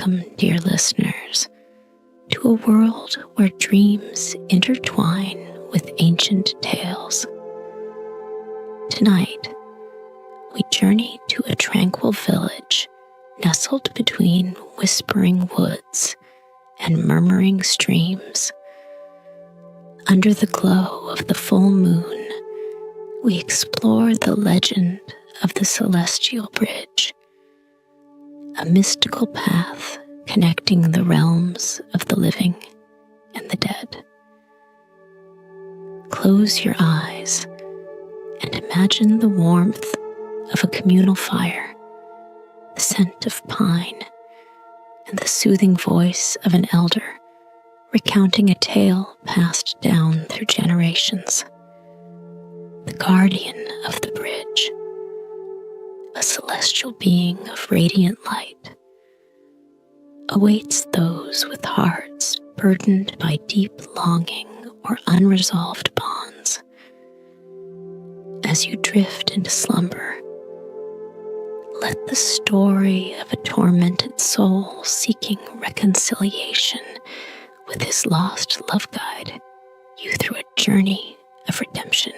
Welcome, dear listeners, to a world where dreams intertwine with ancient tales. Tonight, we journey to a tranquil village nestled between whispering woods and murmuring streams. Under the glow of the full moon, we explore the legend of the Celestial Bridge, a mystical path connecting the realms of the living and the dead. Close your eyes and imagine the warmth of a communal fire, the scent of pine, and the soothing voice of an elder recounting a tale passed down through generations. The guardian of the bridge, a celestial being of radiant light, awaits those with hearts burdened by deep longing or unresolved bonds. As you drift into slumber, let the story of a tormented soul seeking reconciliation with his lost love guide you through a journey of redemption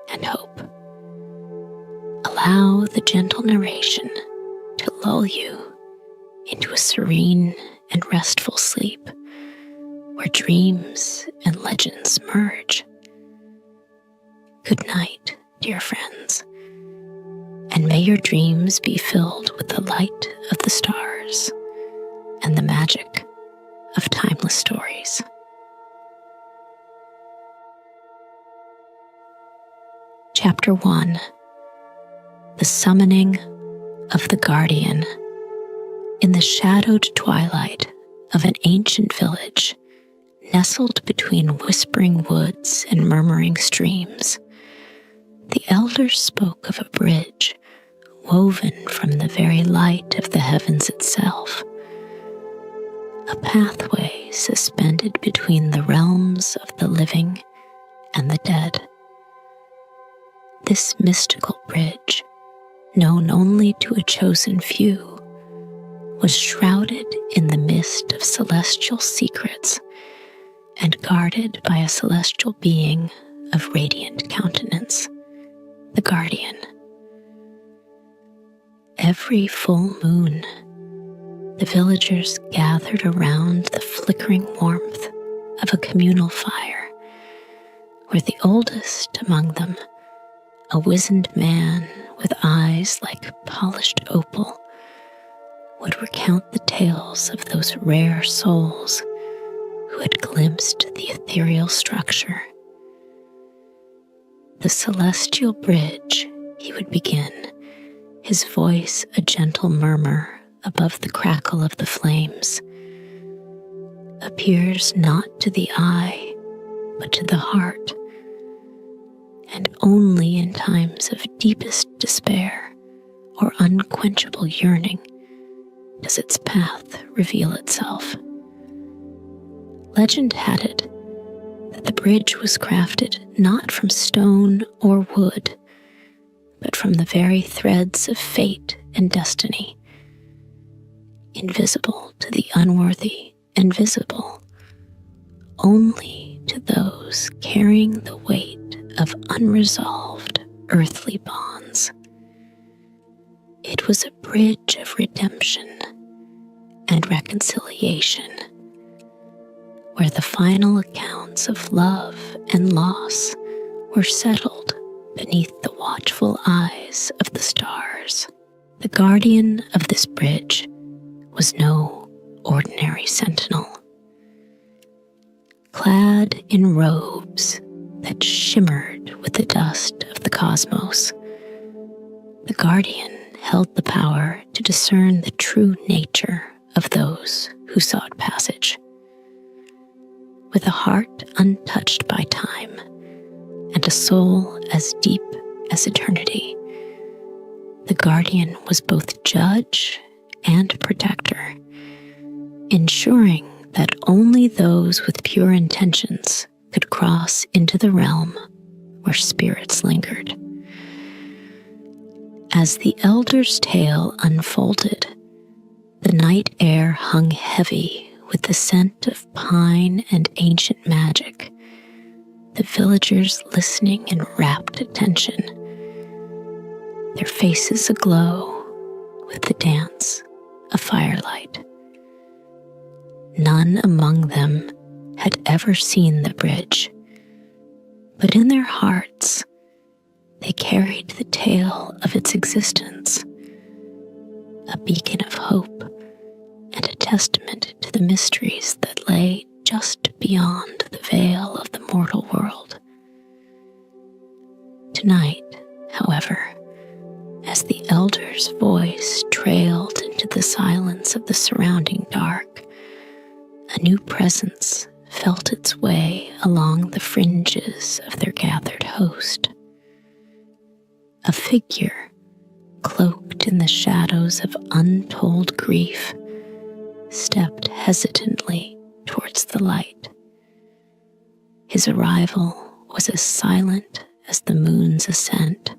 and hope. Allow the gentle narration to lull you into a serene and restful sleep where dreams and legends merge. Good night, dear friends, and may your dreams be filled with the light of the stars and the magic of timeless stories. Chapter 1: The Summoning of the Guardian. In the shadowed twilight of an ancient village, nestled between whispering woods and murmuring streams, the elders spoke of a bridge woven from the very light of the heavens itself, a pathway suspended between the realms of the living and the dead. This mystical bridge, known only to a chosen few, was shrouded in the mist of celestial secrets and guarded by a celestial being of radiant countenance, the guardian. Every full moon, the villagers gathered around the flickering warmth of a communal fire, where the oldest among them, a wizened man with eyes like polished opal, would recount the tales of those rare souls who had glimpsed the ethereal structure. The celestial bridge, he would begin, his voice a gentle murmur above the crackle of the flames, appears not to the eye, but to the heart, and only in times of deepest despair or unquenchable yearning does its path reveal itself. Legend had it that the bridge was crafted not from stone or wood, but from the very threads of fate and destiny, invisible to the unworthy and visible only to those carrying the weight of unresolved earthly bonds. It was a bridge of redemption and reconciliation, where the final accounts of love and loss were settled beneath the watchful eyes of the stars. The guardian of this bridge was no ordinary sentinel. Clad in robes that shimmered with the dust of the cosmos, the guardian held the power to discern the true nature of those who sought passage. With a heart untouched by time and a soul as deep as eternity, the guardian was both judge and protector, ensuring that only those with pure intentions could cross into the realm where spirits lingered. As the elder's tale unfolded, The night air hung heavy with the scent of pine and ancient magic, the villagers listening in rapt attention, their faces aglow with the dance of firelight. None among them had ever seen the bridge, but in their hearts they carried the tale of its existence, a beacon of hope and a testament to the mysteries that lay just beyond the veil of the mortal world. Tonight, however, as the elder's voice trailed into the silence of the surrounding dark, a new presence felt its way along the fringes of their gathered host. A figure, cloaked in the shadows of untold grief, stepped hesitantly towards the light. His arrival was as silent as the moon's ascent,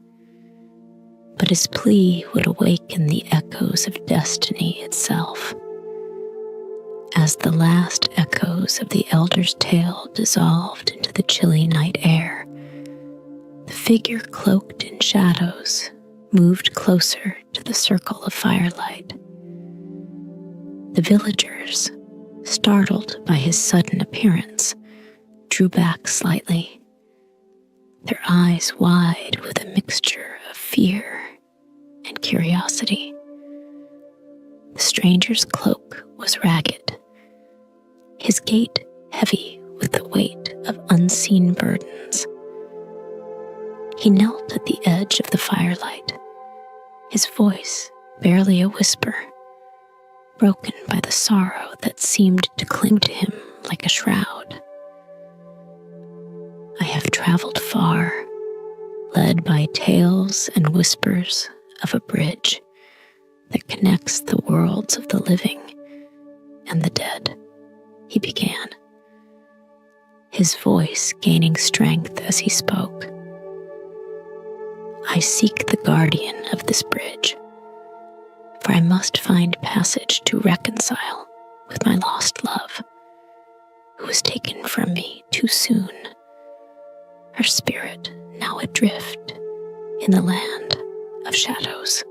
but his plea would awaken the echoes of destiny itself. As the last echoes of the elder's tale dissolved into the chilly night air, the figure cloaked in shadows moved closer to the circle of firelight. The villagers, startled by his sudden appearance, drew back slightly, their eyes wide with a mixture of fear and curiosity. The stranger's cloak was ragged, his gait heavy with the weight of unseen burdens. He knelt at the edge of the firelight, his voice barely a whisper, broken by the sorrow that seemed to cling to him like a shroud. I have traveled far, led by tales and whispers of a bridge that connects the worlds of the living and the dead, he began, his voice gaining strength as he spoke. I seek the guardian of this bridge, for I must find passage to reconcile with my lost love, who was taken from me too soon, her spirit now adrift in the land of shadows.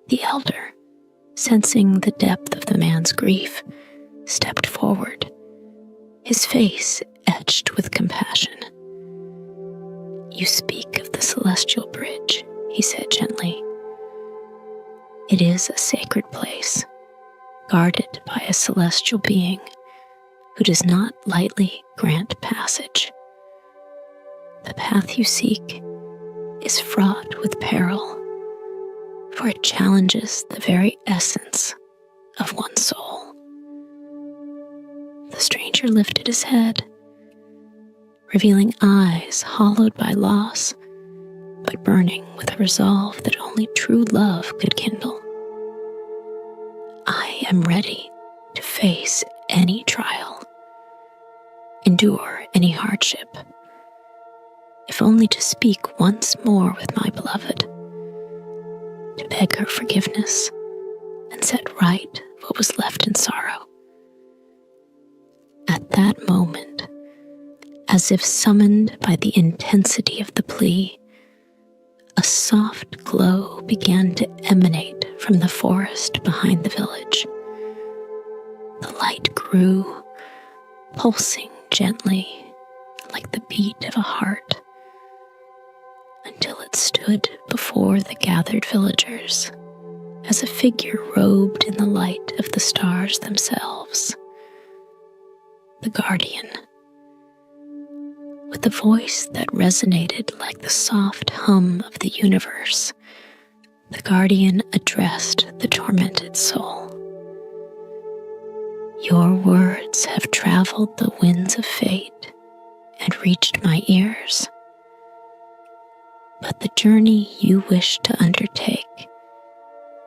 The elder, sensing the depth of the man's grief, stepped forward, his face etched with compassion. You speak of the celestial bridge, he said gently. It is a sacred place, guarded by a celestial being who does not lightly grant passage. The path you seek is fraught with peril, for it challenges the very essence of one's soul. The stranger lifted his head, revealing eyes hollowed by loss, but burning with a resolve that only true love could kindle. I am ready to face any trial, endure any hardship, if only to speak once more with my beloved, to beg her forgiveness and set right what was left in sorrow. At that moment, as if summoned by the intensity of the plea, a soft glow began to emanate from the forest behind the village. The light grew, pulsing gently like the beat of a heart, until it stood before the gathered villagers as a figure robed in the light of the stars themselves. The guardian, with a voice that resonated like the soft hum of the universe, the guardian addressed the tormented soul. Your words have traveled the winds of fate and reached my ears. But the journey you wish to undertake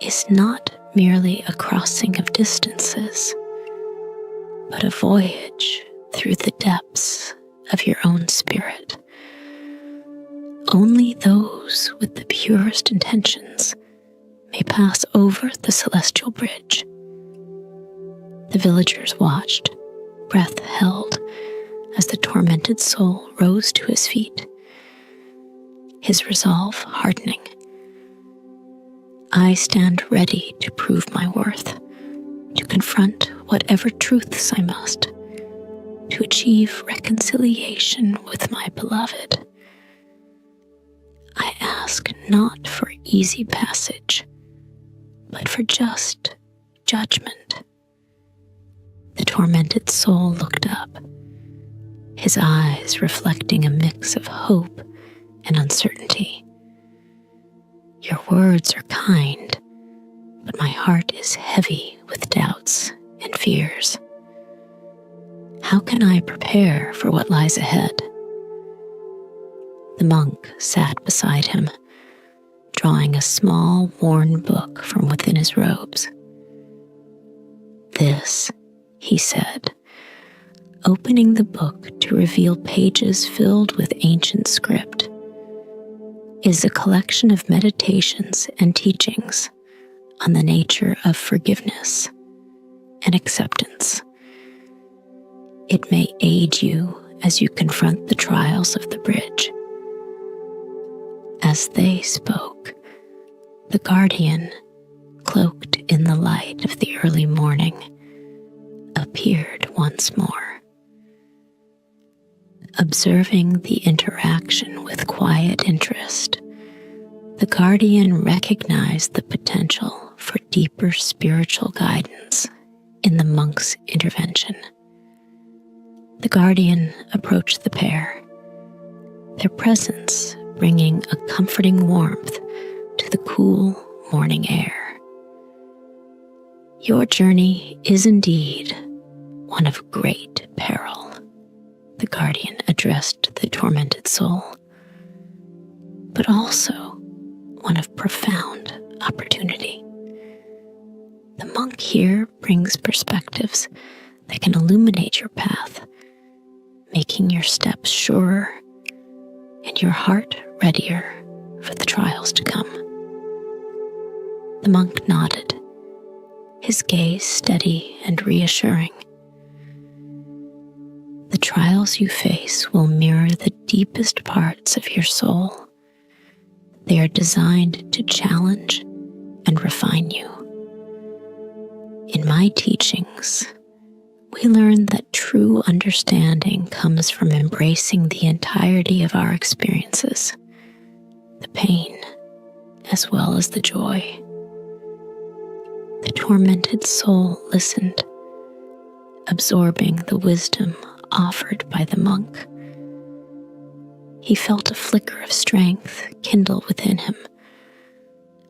is not merely a crossing of distances, but a voyage through the depths of your own spirit. Only those with the purest intentions may pass over the celestial bridge. The villagers watched, breath held, as the tormented soul rose to his feet, his resolve hardening. I stand ready to prove my worth, to confront whatever truths I must, to achieve reconciliation with my beloved. I ask not for easy passage, but for just judgment. The tormented soul looked up, his eyes reflecting a mix of hope and uncertainty. Your words are kind, but my heart is heavy with doubts and fears. How can I prepare for what lies ahead? The monk sat beside him, drawing a small, worn book from within his robes. This, he said, opening the book to reveal pages filled with ancient script, is a collection of meditations and teachings on the nature of forgiveness and acceptance. It may aid you as you confront the trials of the bridge. As they spoke, the guardian, cloaked in the light of the early morning, appeared once more. Observing the interaction with quiet interest, the guardian recognized the potential for deeper spiritual guidance in the monk's intervention. The guardian approached the pair, their presence bringing a comforting warmth to the cool morning air. Your journey is indeed one of great peril, the guardian addressed the tormented soul, but also one of profound opportunity. The monk here brings perspectives that can illuminate your path, making your steps surer and your heart readier for the trials to come. The monk nodded, his gaze steady and reassuring. The trials you face will mirror the deepest parts of your soul. They are designed to challenge and refine you. In my teachings, we learn that true understanding comes from embracing the entirety of our experiences, the pain as well as the joy. The tormented soul listened, absorbing the wisdom offered by the monk. He felt a flicker of strength kindle within him,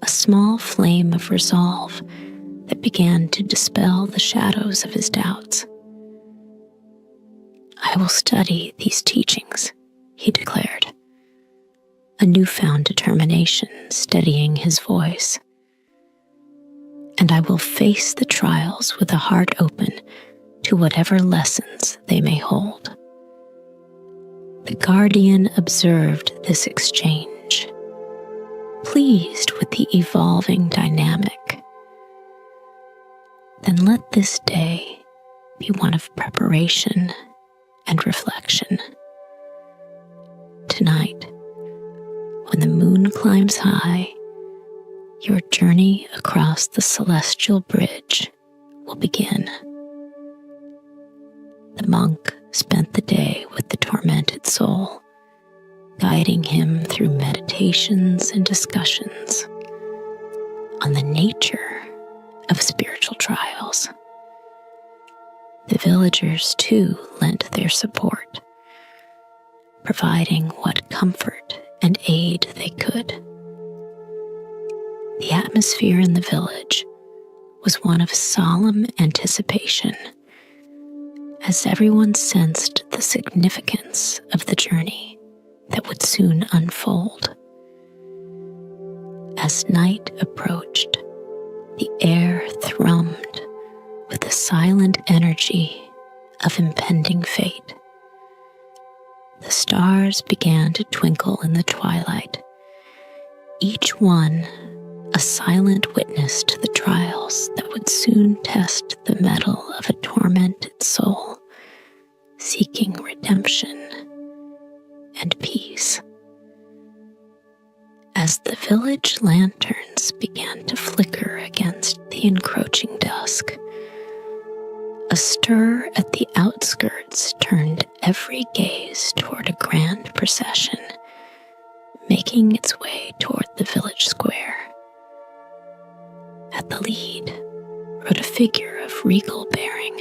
a small flame of resolve that began to dispel the shadows of his doubts. I will study these teachings, he declared, a newfound determination steadying his voice. And I will face the trials with a heart open to whatever lessons they may hold. The guardian observed this exchange, pleased with the evolving dynamic. Then let this day be one of preparation and reflection. Tonight, when the moon climbs high, your journey across the celestial bridge will begin. The monk spent the day with the tormented soul, guiding him through meditations and discussions on the nature of spiritual trials. The villagers, too, lent their support, providing what comfort and aid they could. The atmosphere in the village was one of solemn anticipation, as everyone sensed the significance of the journey that would soon unfold. As night approached, the air thrummed with the silent energy of impending fate. The stars began to twinkle in the twilight, each one a silent witness to the trials that would soon test the mettle of a tormented soul seeking redemption and peace. As the village lanterns began to flicker against the encroaching dusk, a stir at the outskirts turned every gaze toward a grand procession making its way toward the village square. At the lead rode a figure of regal bearing,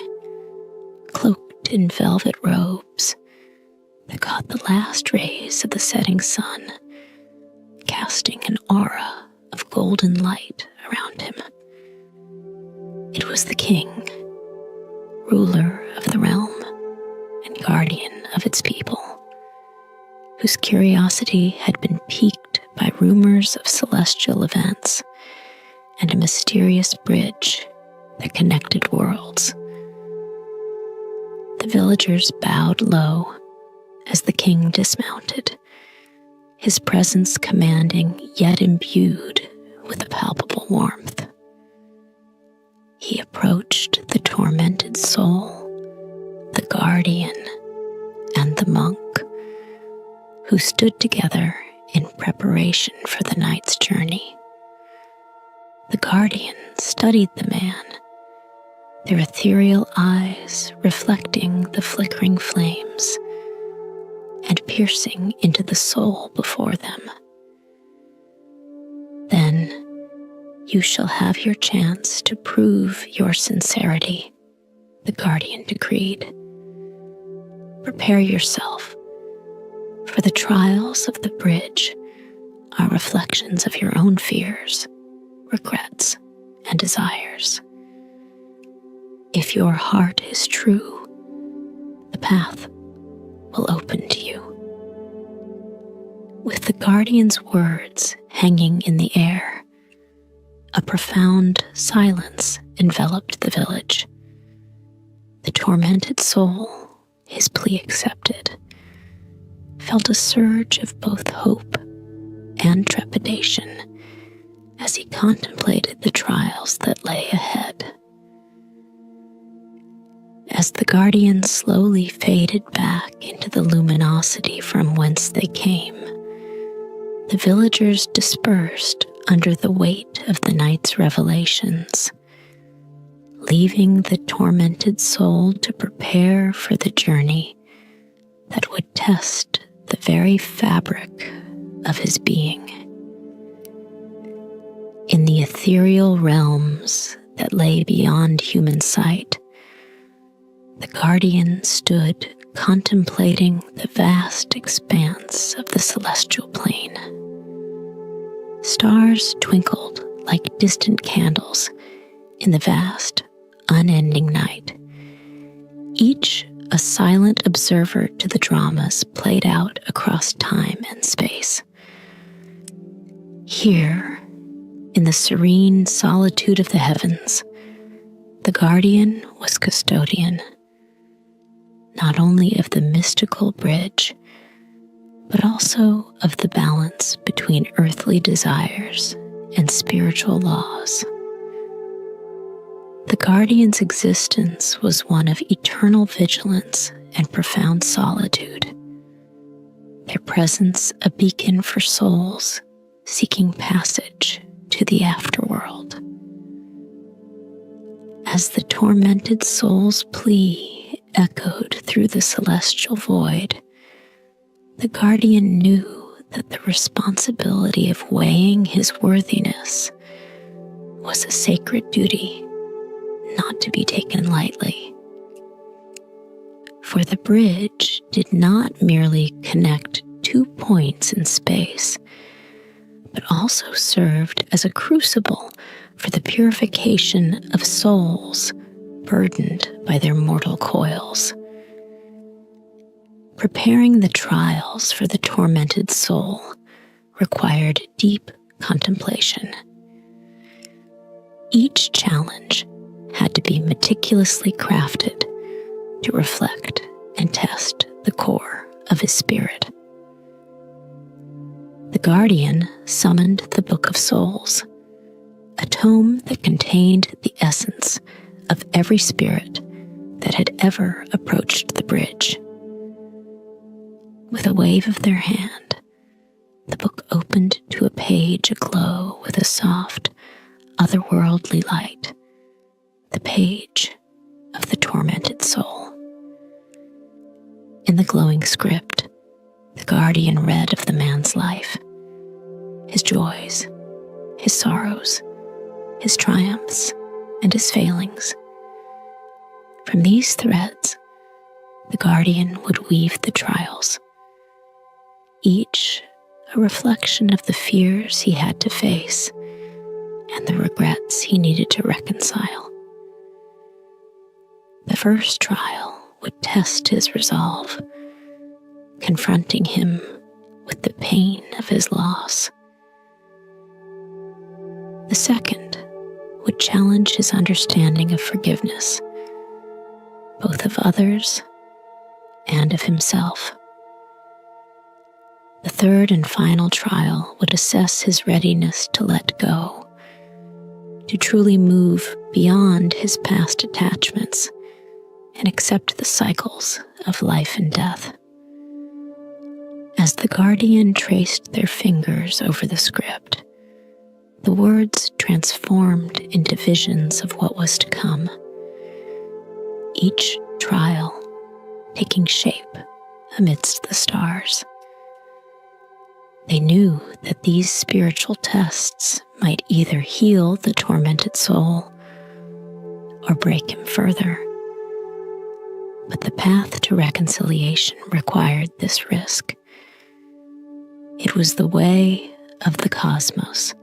cloaked in velvet robes that caught the last rays of the setting sun, casting an aura of golden light around him. It was the king, ruler of the realm and guardian of its people, whose curiosity had been piqued by rumors of celestial events and a mysterious bridge that connected worlds. The villagers bowed low as the king dismounted, his presence commanding yet imbued with a palpable warmth. He approached the tormented soul, the guardian, and the monk, who stood together in preparation for the night's journey. The guardian studied the man, their ethereal eyes reflecting the flickering flames and piercing into the soul before them. Then you shall have your chance to prove your sincerity, the guardian decreed. Prepare yourself, for the trials of the bridge are reflections of your own fears, regrets, and desires. If your heart is true, the path will open to you. With the guardian's words hanging in the air, a profound silence enveloped the village. The tormented soul, his plea accepted, felt a surge of both hope and trepidation as he contemplated the trials that lay ahead. As the guardian slowly faded back into the luminosity from whence they came, the villagers dispersed under the weight of the night's revelations, leaving the tormented soul to prepare for the journey that would test the very fabric of his being. In the ethereal realms that lay beyond human sight, the guardian stood contemplating the vast expanse of the celestial plane. Stars twinkled like distant candles in the vast, unending night, each a silent observer to the dramas played out across time and space. Here, in the serene solitude of the heavens, the guardian was custodian, not only of the mystical bridge, but also of the balance between earthly desires and spiritual laws. The guardian's existence was one of eternal vigilance and profound solitude, their presence a beacon for souls seeking passage to the afterworld. As the tormented soul's plea echoed through the celestial void, the guardian knew that the responsibility of weighing his worthiness was a sacred duty not to be taken lightly. For the bridge did not merely connect 2 points in space, but also served as a crucible for the purification of souls burdened by their mortal coils. Preparing the trials for the tormented soul required deep contemplation. Each challenge had to be meticulously crafted to reflect and test the core of his spirit. The guardian summoned the Book of Souls, a tome that contained the essence of every spirit that had ever approached the bridge. With a wave of their hand, the book opened to a page aglow with a soft, otherworldly light, the page of the tormented soul. In the glowing script, the guardian read of the man's life, his joys, his sorrows, his triumphs, and his failings. From these threads, the guardian would weave the trials, each a reflection of the fears he had to face and the regrets he needed to reconcile. The first trial would test his resolve, confronting him with the pain of his loss. The second would challenge his understanding of forgiveness, both of others and of himself. The third and final trial would assess his readiness to let go, to truly move beyond his past attachments and accept the cycles of life and death. As the guardian traced their fingers over the script, the words transformed into visions of what was to come, each trial taking shape amidst the stars. They knew that these spiritual tests might either heal the tormented soul or break him further. But the path to reconciliation required this risk. It was the way of the cosmos,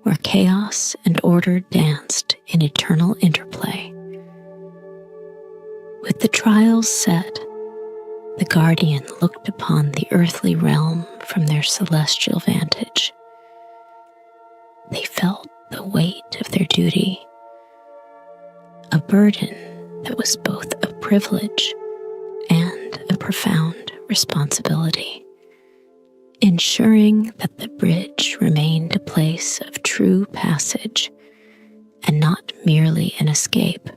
where chaos and order danced in eternal interplay. With the trials set, the guardian looked upon the earthly realm from their celestial vantage. They felt the weight of their duty, a burden that was both a privilege and a profound responsibility, ensuring that the bridge remained a place of true passage and not merely an escape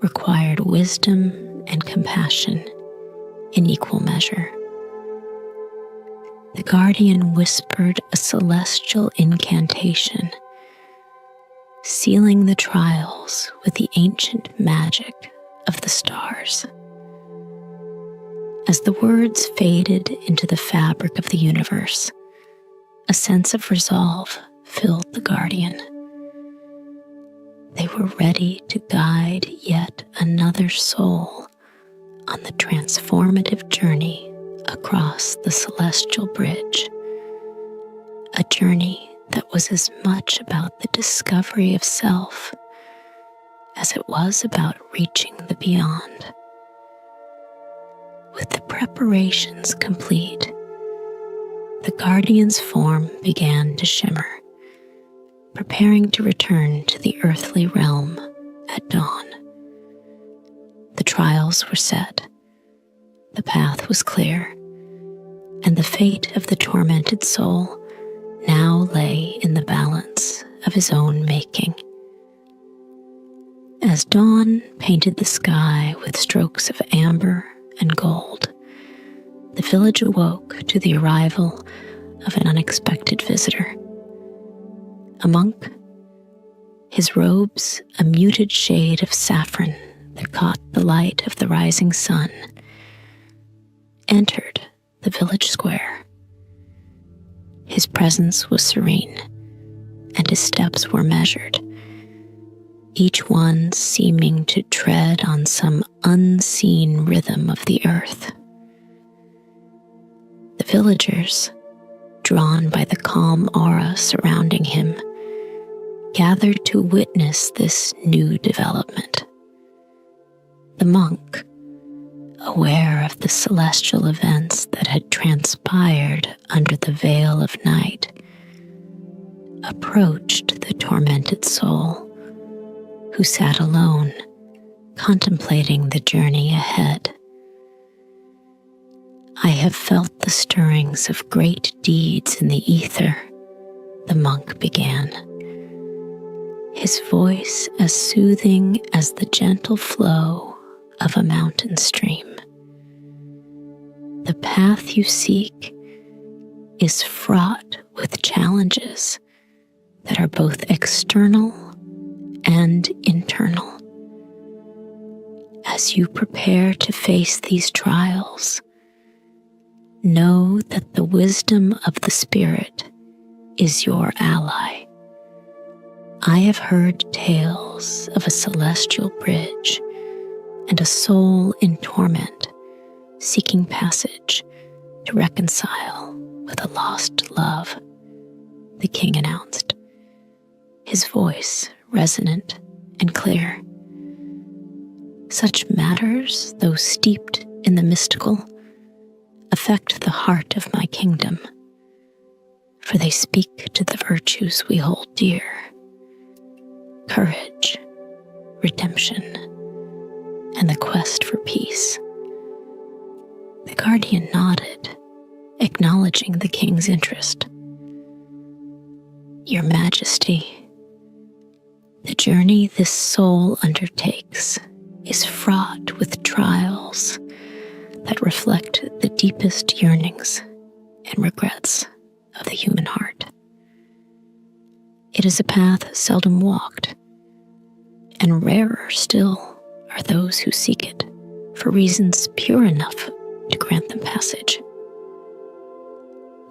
required wisdom and compassion in equal measure. The guardian whispered a celestial incantation, sealing the trials with the ancient magic of the stars. As the words faded into the fabric of the universe, a sense of resolve filled the guardian. They were ready to guide yet another soul on the transformative journey across the celestial bridge, a journey that was as much about the discovery of self as it was about reaching the beyond. With the preparations complete, the guardian's form began to shimmer, preparing to return to the earthly realm at dawn. The trials were set, the path was clear, and the fate of the tormented soul now lay in the balance of his own making. As dawn painted the sky with strokes of amber and gold, the village awoke to the arrival of an unexpected visitor. A monk, his robes a muted shade of saffron that caught the light of the rising sun, entered the village square. His presence was serene, and his steps were measured, each one seeming to tread on some unseen rhythm of the earth. The villagers, drawn by the calm aura surrounding him, gathered to witness this new development. The monk, aware of the celestial events that had transpired under the veil of night, approached the tormented soul, who sat alone, contemplating the journey ahead. "I have felt the stirrings of great deeds in the ether," the monk began, his voice as soothing as the gentle flow of a mountain stream. The path you seek is fraught with challenges that are both external and internal. As you prepare to face these trials, know that the wisdom of the Spirit is your ally. I have heard tales of a celestial bridge and a soul in torment seeking passage to reconcile with a lost love, the king announced, his voice resonant and clear. Such matters, though steeped in the mystical, affect the heart of my kingdom, for they speak to the virtues we hold dear: courage, redemption, and the quest for peace. The guardian nodded, acknowledging the king's interest. Your Majesty, the journey this soul undertakes is fraught with trials that reflect the deepest yearnings and regrets of the human heart. It is a path seldom walked, and rarer still are those who seek it for reasons pure enough to grant them passage.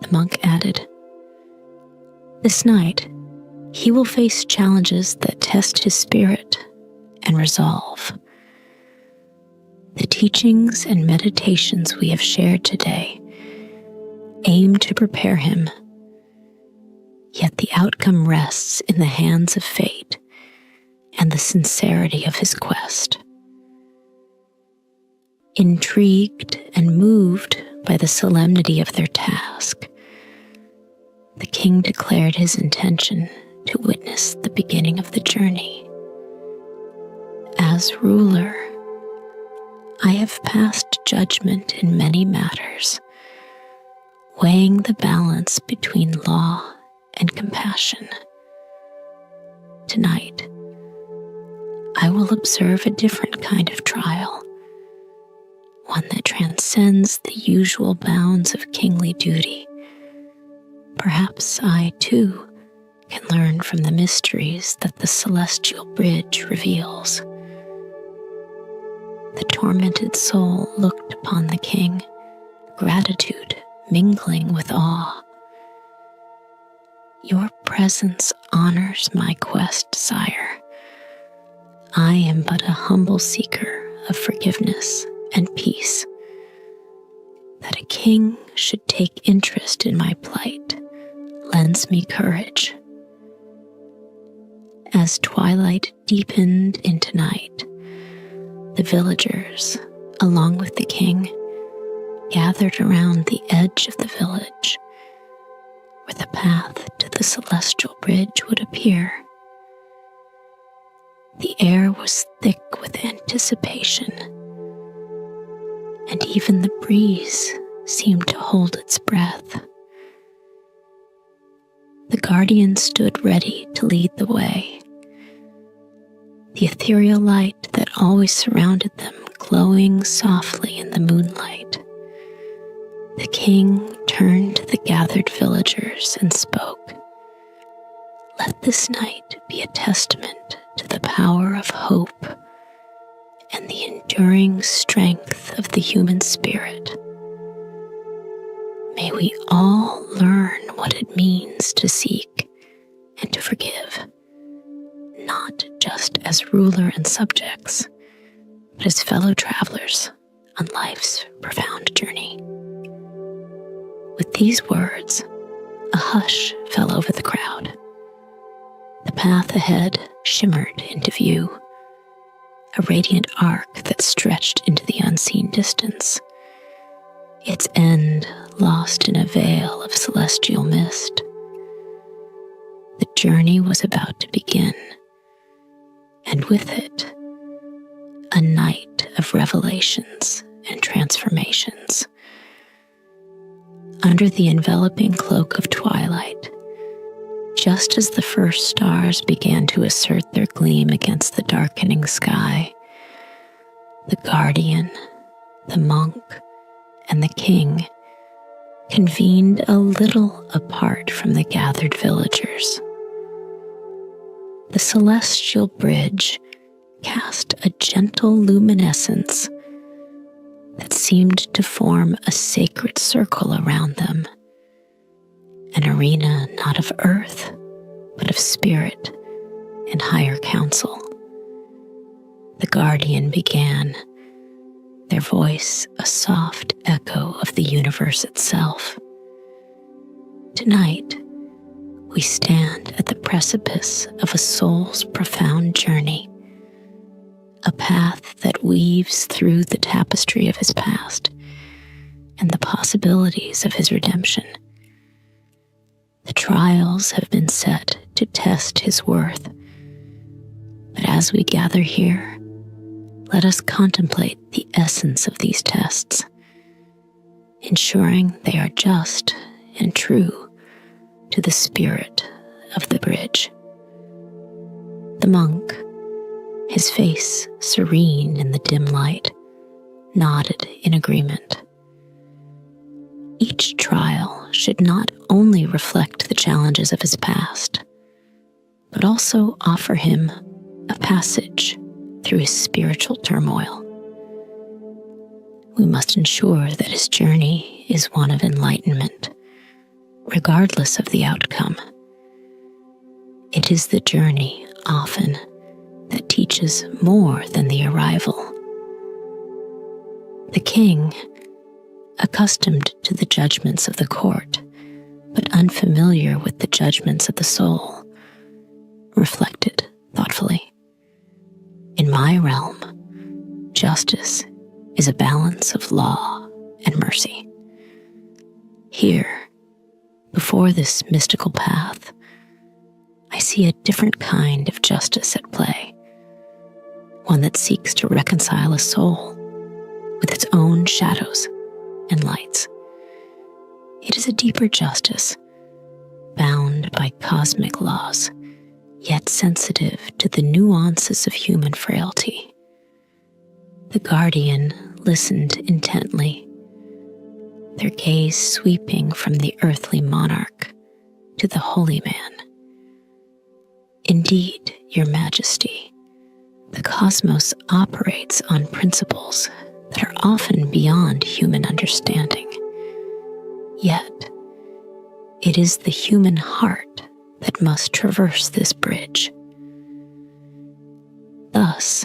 The monk added, this night, he will face challenges that test his spirit and resolve. The teachings and meditations we have shared today aim to prepare him, yet the outcome rests in the hands of fate and the sincerity of his quest. Intrigued and moved by the solemnity of their task, the king declared his intention to witness the beginning of the journey. As ruler, I have passed judgment in many matters, weighing the balance between law and compassion. Tonight, I will observe a different kind of trial, one that transcends the usual bounds of kingly duty. Perhaps I, too, can learn from the mysteries that the celestial bridge reveals. The tormented soul looked upon the king, gratitude mingling with awe. Your presence honors my quest, sire. I am but a humble seeker of forgiveness and peace. That a king should take interest in my plight lends me courage. As twilight deepened into night, the villagers, along with the king, gathered around the edge of the village, where the path to the celestial bridge would appear. The air was thick with anticipation, and even the breeze seemed to hold its breath. The guardian stood ready to lead the way, the ethereal light that always surrounded them glowing softly in the moonlight. The king turned to the gathered villagers and spoke, "Let this night be a testament to the power of hope and the enduring strength of the human spirit. May we all learn what it means to seek and to forgive, not just as ruler and subjects, but as fellow travelers on life's profound journey." With these words, a hush fell over the crowd. The path ahead shimmered into view, a radiant arc that stretched into the unseen distance, its end lost in a veil of celestial mist. The journey was about to begin, and with it, a night of revelations and transformations. Under the enveloping cloak of twilight, just as the first stars began to assert their gleam against the darkening sky, the guardian, the monk, and the king convened a little apart from the gathered villagers. The celestial bridge cast a gentle luminescence that seemed to form a sacred circle around them, an arena not of earth, but of spirit and higher counsel. The guardian began, their voice a soft echo of the universe itself. Tonight, we stand at the precipice of a soul's profound journey, a path that weaves through the tapestry of his past and the possibilities of his redemption. The trials have been set to test his worth, but as we gather here, let us contemplate the essence of these tests, ensuring they are just and true to the spirit of the bridge. The monk, his face serene in the dim light, nodded in agreement. Each trial should not only reflect the challenges of his past, but also offer him a passage through his spiritual turmoil. We must ensure that his journey is one of enlightenment, regardless of the outcome. It is the journey, often, that teaches more than the arrival. The king, accustomed to the judgments of the court, but unfamiliar with the judgments of the soul, reflected thoughtfully. In my realm, justice is a balance of law and mercy. Here, before this mystical path, I see a different kind of justice at play, one that seeks to reconcile a soul with its own shadows and lights. It is a deeper justice, bound by cosmic laws, yet sensitive to the nuances of human frailty. The guardian listened intently, their gaze sweeping from the earthly monarch to the holy man. Indeed, Your Majesty, the cosmos operates on principles that are often beyond human understanding. Yet, it is the human heart that must traverse this bridge. Thus,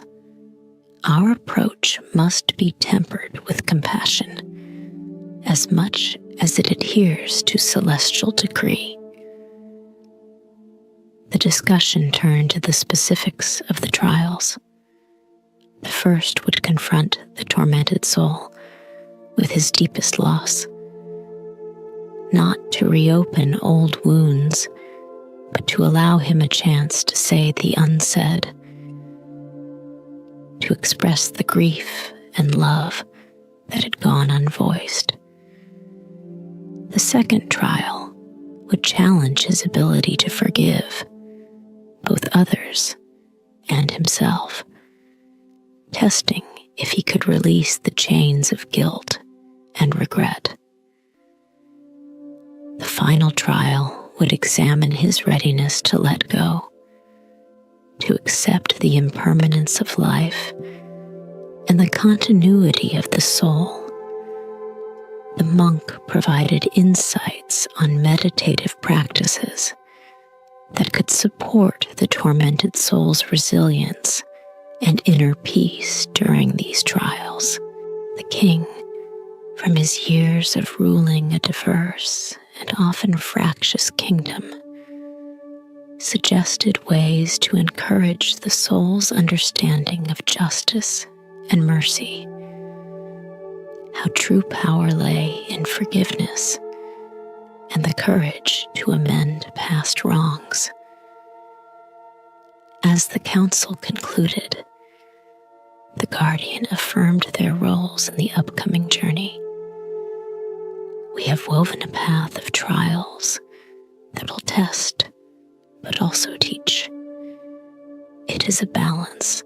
our approach must be tempered with compassion, as much as it adheres to celestial decree. The discussion turned to the specifics of the trials. The first would confront the tormented soul with his deepest loss, not to reopen old wounds, but to allow him a chance to say the unsaid, to express the grief and love that had gone unvoiced. The second trial would challenge his ability to forgive both others and himself, testing if he could release the chains of guilt and regret. The final trial would examine his readiness to let go, to accept the impermanence of life and the continuity of the soul. The monk provided insights on meditative practices that could support the tormented soul's resilience and inner peace during these trials. The king, from his years of ruling a diverse and often fractious kingdom, suggested ways to encourage the soul's understanding of justice and mercy, how true power lay in forgiveness and the courage to amend past wrongs. As the council concluded, the guardian affirmed their roles in the upcoming journey. We have woven a path of trials that will test but also teach. It is a balance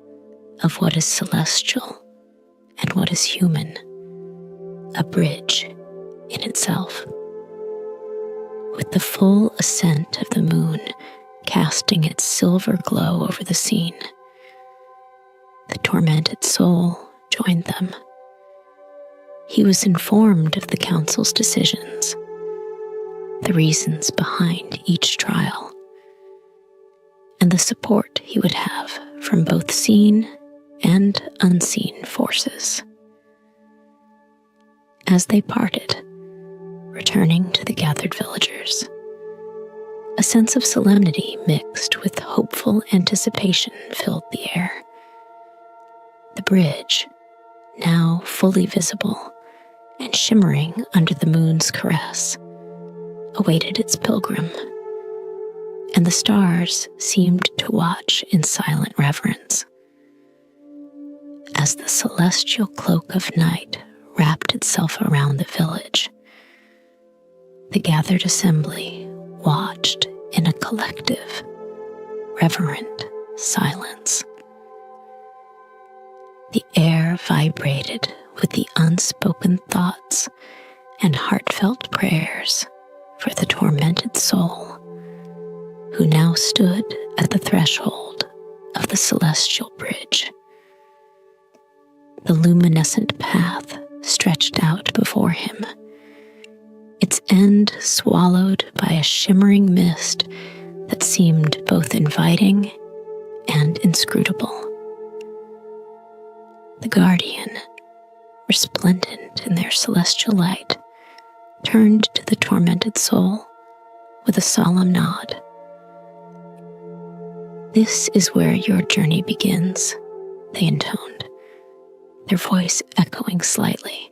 of what is celestial and what is human, a bridge in itself. With the full ascent of the moon casting its silver glow over the scene, the tormented soul joined them. He was informed of the council's decisions, the reasons behind each trial, and the support he would have from both seen and unseen forces. As they parted, returning to the gathered villagers, a sense of solemnity mixed with hopeful anticipation filled the air. The bridge, now fully visible and shimmering under the moon's caress, awaited its pilgrim, and the stars seemed to watch in silent reverence. As the celestial cloak of night wrapped itself around the village, the gathered assembly watched in a collective, reverent silence. The air vibrated with the unspoken thoughts and heartfelt prayers for the tormented soul who now stood at the threshold of the celestial bridge. The luminescent path stretched out before him, its end swallowed by a shimmering mist that seemed both inviting and inscrutable. The guardian, resplendent in their celestial light, turned to the tormented soul with a solemn nod. "This is where your journey begins," they intoned, their voice echoing slightly,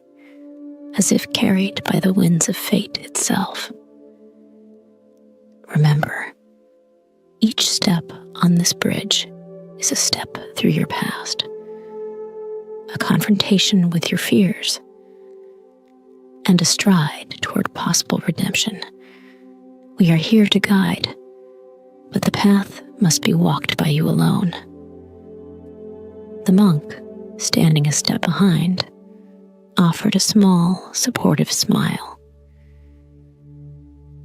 as if carried by the winds of fate itself. "Remember, each step on this bridge is a step through your past, a confrontation with your fears, and a stride toward possible redemption. We are here to guide, but the path must be walked by you alone." The monk, standing a step behind, offered a small, supportive smile.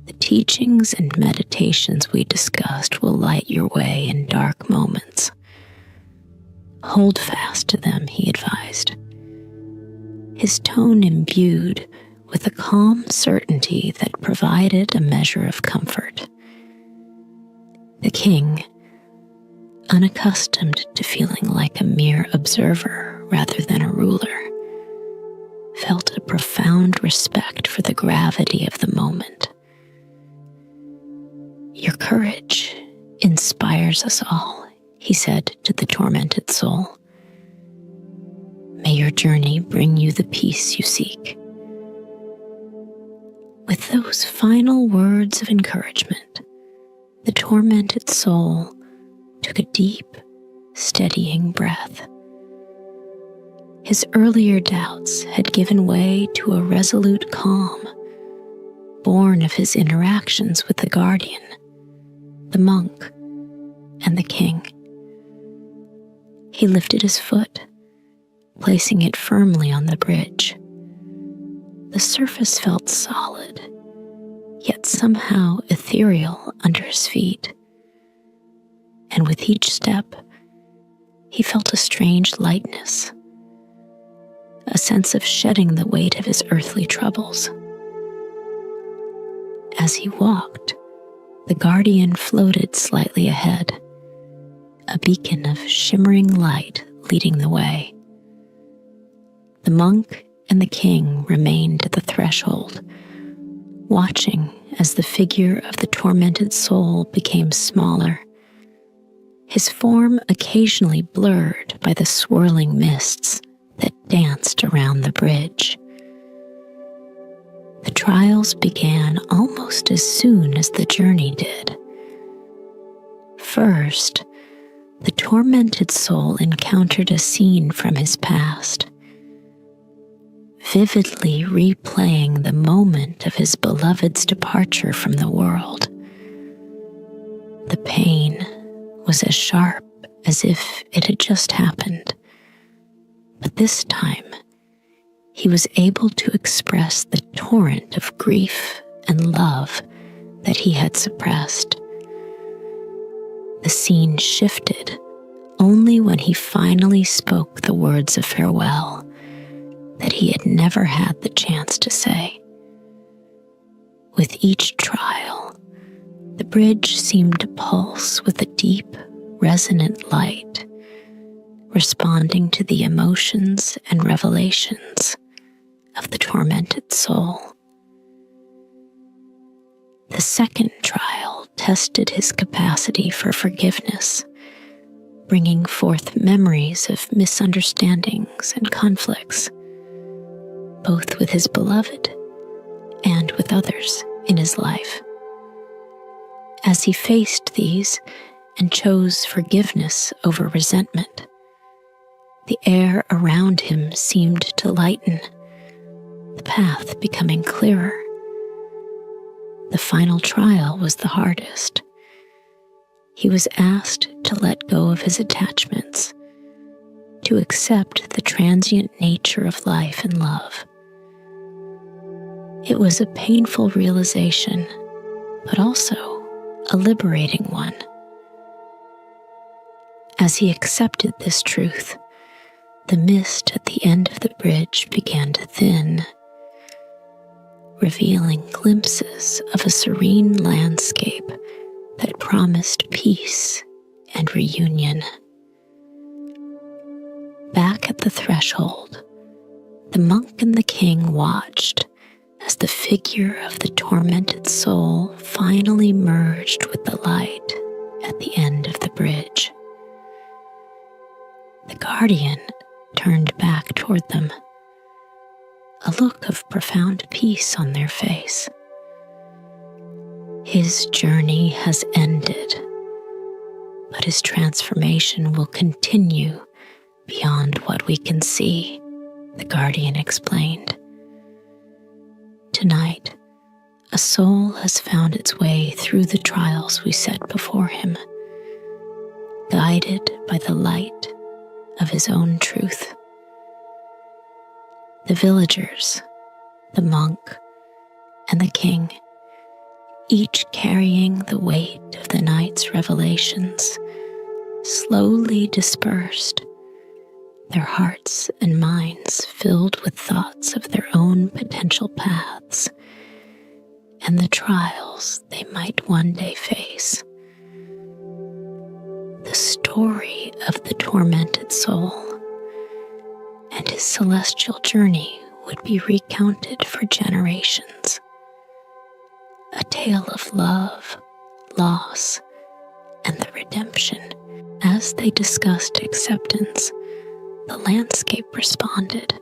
"The teachings and meditations we discussed will light your way in dark moments. Hold fast to them," he advised, his tone imbued with a calm certainty that provided a measure of comfort. The king, unaccustomed to feeling like a mere observer rather than a ruler, felt a profound respect for the gravity of the moment. "Your courage inspires us all," he said to the tormented soul. "May your journey bring you the peace you seek." With those final words of encouragement, the tormented soul took a deep, steadying breath. His earlier doubts had given way to a resolute calm, born of his interactions with the guardian, the monk, and the king. He lifted his foot, placing it firmly on the bridge. The surface felt solid, yet somehow ethereal under his feet. And with each step, he felt a strange lightness, a sense of shedding the weight of his earthly troubles. As he walked, the guardian floated slightly ahead, a beacon of shimmering light leading the way. The monk and the king remained at the threshold, watching as the figure of the tormented soul became smaller, his form occasionally blurred by the swirling mists that danced around the bridge. The trials began almost as soon as the journey did. First, the tormented soul encountered a scene from his past, vividly replaying the moment of his beloved's departure from the world. The pain was as sharp as if it had just happened, but this time he was able to express the torrent of grief and love that he had suppressed. The scene shifted only when he finally spoke the words of farewell that he had never had the chance to say. With each trial, the bridge seemed to pulse with a deep, resonant light, responding to the emotions and revelations of the tormented soul. The second trial tested his capacity for forgiveness, bringing forth memories of misunderstandings and conflicts, both with his beloved and with others in his life. As he faced these and chose forgiveness over resentment, the air around him seemed to lighten, the path becoming clearer. The final trial was the hardest. He was asked to let go of his attachments, to accept the transient nature of life and love. It was a painful realization, but also a liberating one. As he accepted this truth, the mist at the end of the bridge began to thin, revealing glimpses of a serene landscape that promised peace and reunion. Back at the threshold, the monk and the king watched as the figure of the tormented soul finally merged with the light at the end of the bridge. The guardian turned back toward them, a look of profound peace on their face. His journey has ended, but his transformation will continue beyond what we can see, the guardian explained. Tonight, a soul has found its way through the trials we set before him, guided by the light of his own truth. The villagers, the monk, and the king, each carrying the weight of the night's revelations, slowly dispersed, their hearts and minds filled with thoughts of their own potential paths and the trials they might one day face. The story of the tormented soul and his celestial journey would be recounted for generations. A tale of love, loss, and the redemption. As they discussed acceptance, the landscape responded,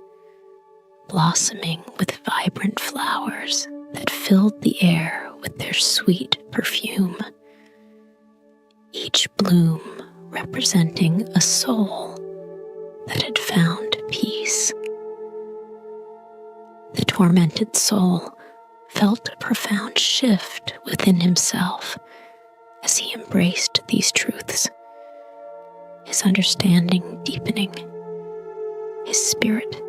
blossoming with vibrant flowers that filled the air with their sweet perfume. Each bloom representing a soul that had found peace. The tormented soul felt a profound shift within himself as he embraced these truths, his understanding deepening, his spirit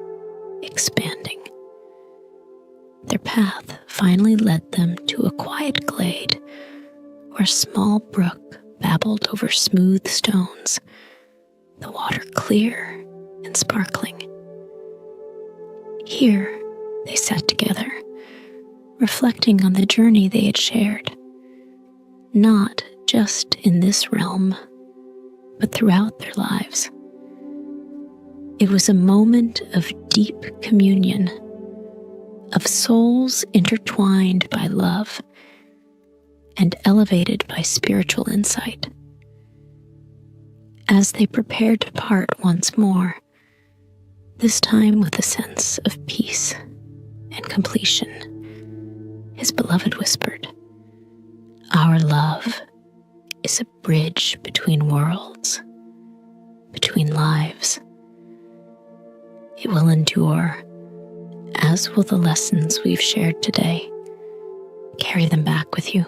expanding. Their path finally led them to a quiet glade where a small brook babbled over smooth stones, the water clear and sparkling. Here they sat together, reflecting on the journey they had shared, not just in this realm, but throughout their lives. It was a moment of deep communion, of souls intertwined by love and elevated by spiritual insight. As they prepared to part once more, this time with a sense of peace and completion, his beloved whispered, "Our love is a bridge between worlds, between lives. It will endure, as will the lessons we've shared today. Carry them back with you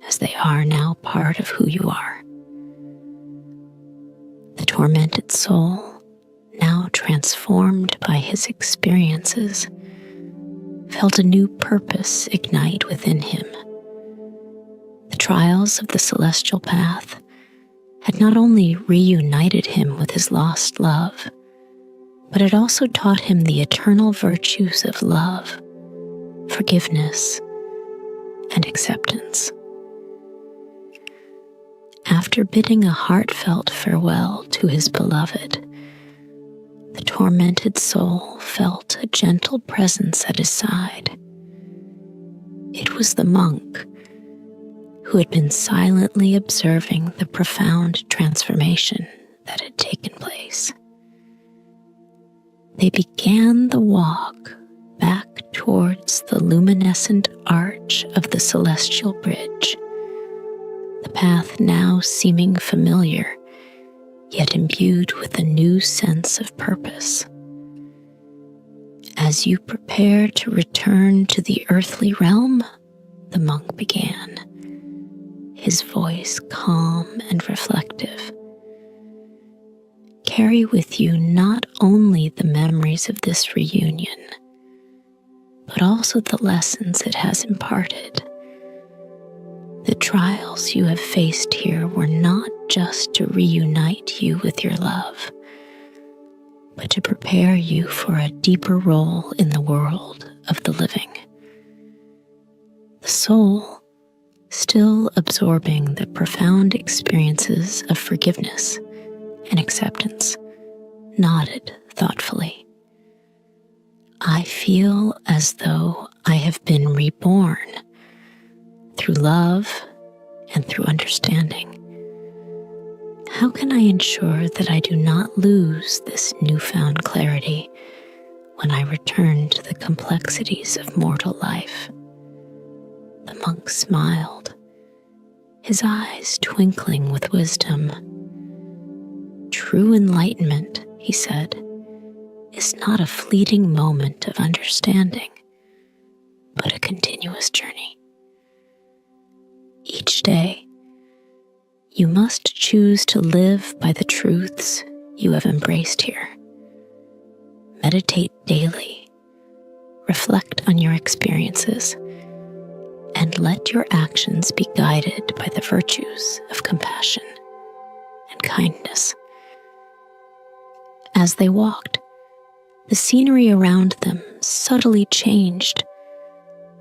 as they are now part of who you are. The tormented soul, now transformed by his experiences, felt a new purpose ignite within him. The trials of the celestial path had not only reunited him with his lost love, but it also taught him the eternal virtues of love, forgiveness, and acceptance. After bidding a heartfelt farewell to his beloved, the tormented soul felt a gentle presence at his side. It was the monk who had been silently observing the profound transformation that had taken place. They began the walk back towards the luminescent arch of the celestial bridge, the path now seeming familiar, yet imbued with a new sense of purpose. As you prepare to return to the earthly realm, the monk began, his voice calm and reflective. Carry with you not only the memories of this reunion, but also the lessons it has imparted. The trials you have faced here were not just to reunite you with your love, but to prepare you for a deeper role in the world of the living. The soul, still absorbing the profound experiences of forgiveness and acceptance, nodded thoughtfully. I feel as though I have been reborn through love and through understanding. How can I ensure that I do not lose this newfound clarity when I return to the complexities of mortal life? The monk smiled, his eyes twinkling with wisdom. True enlightenment, he said, is not a fleeting moment of understanding, but a continuous journey. Each day, you must choose to live by the truths you have embraced here. Meditate daily, reflect on your experiences, and let your actions be guided by the virtues of compassion and kindness. As they walked, the scenery around them subtly changed,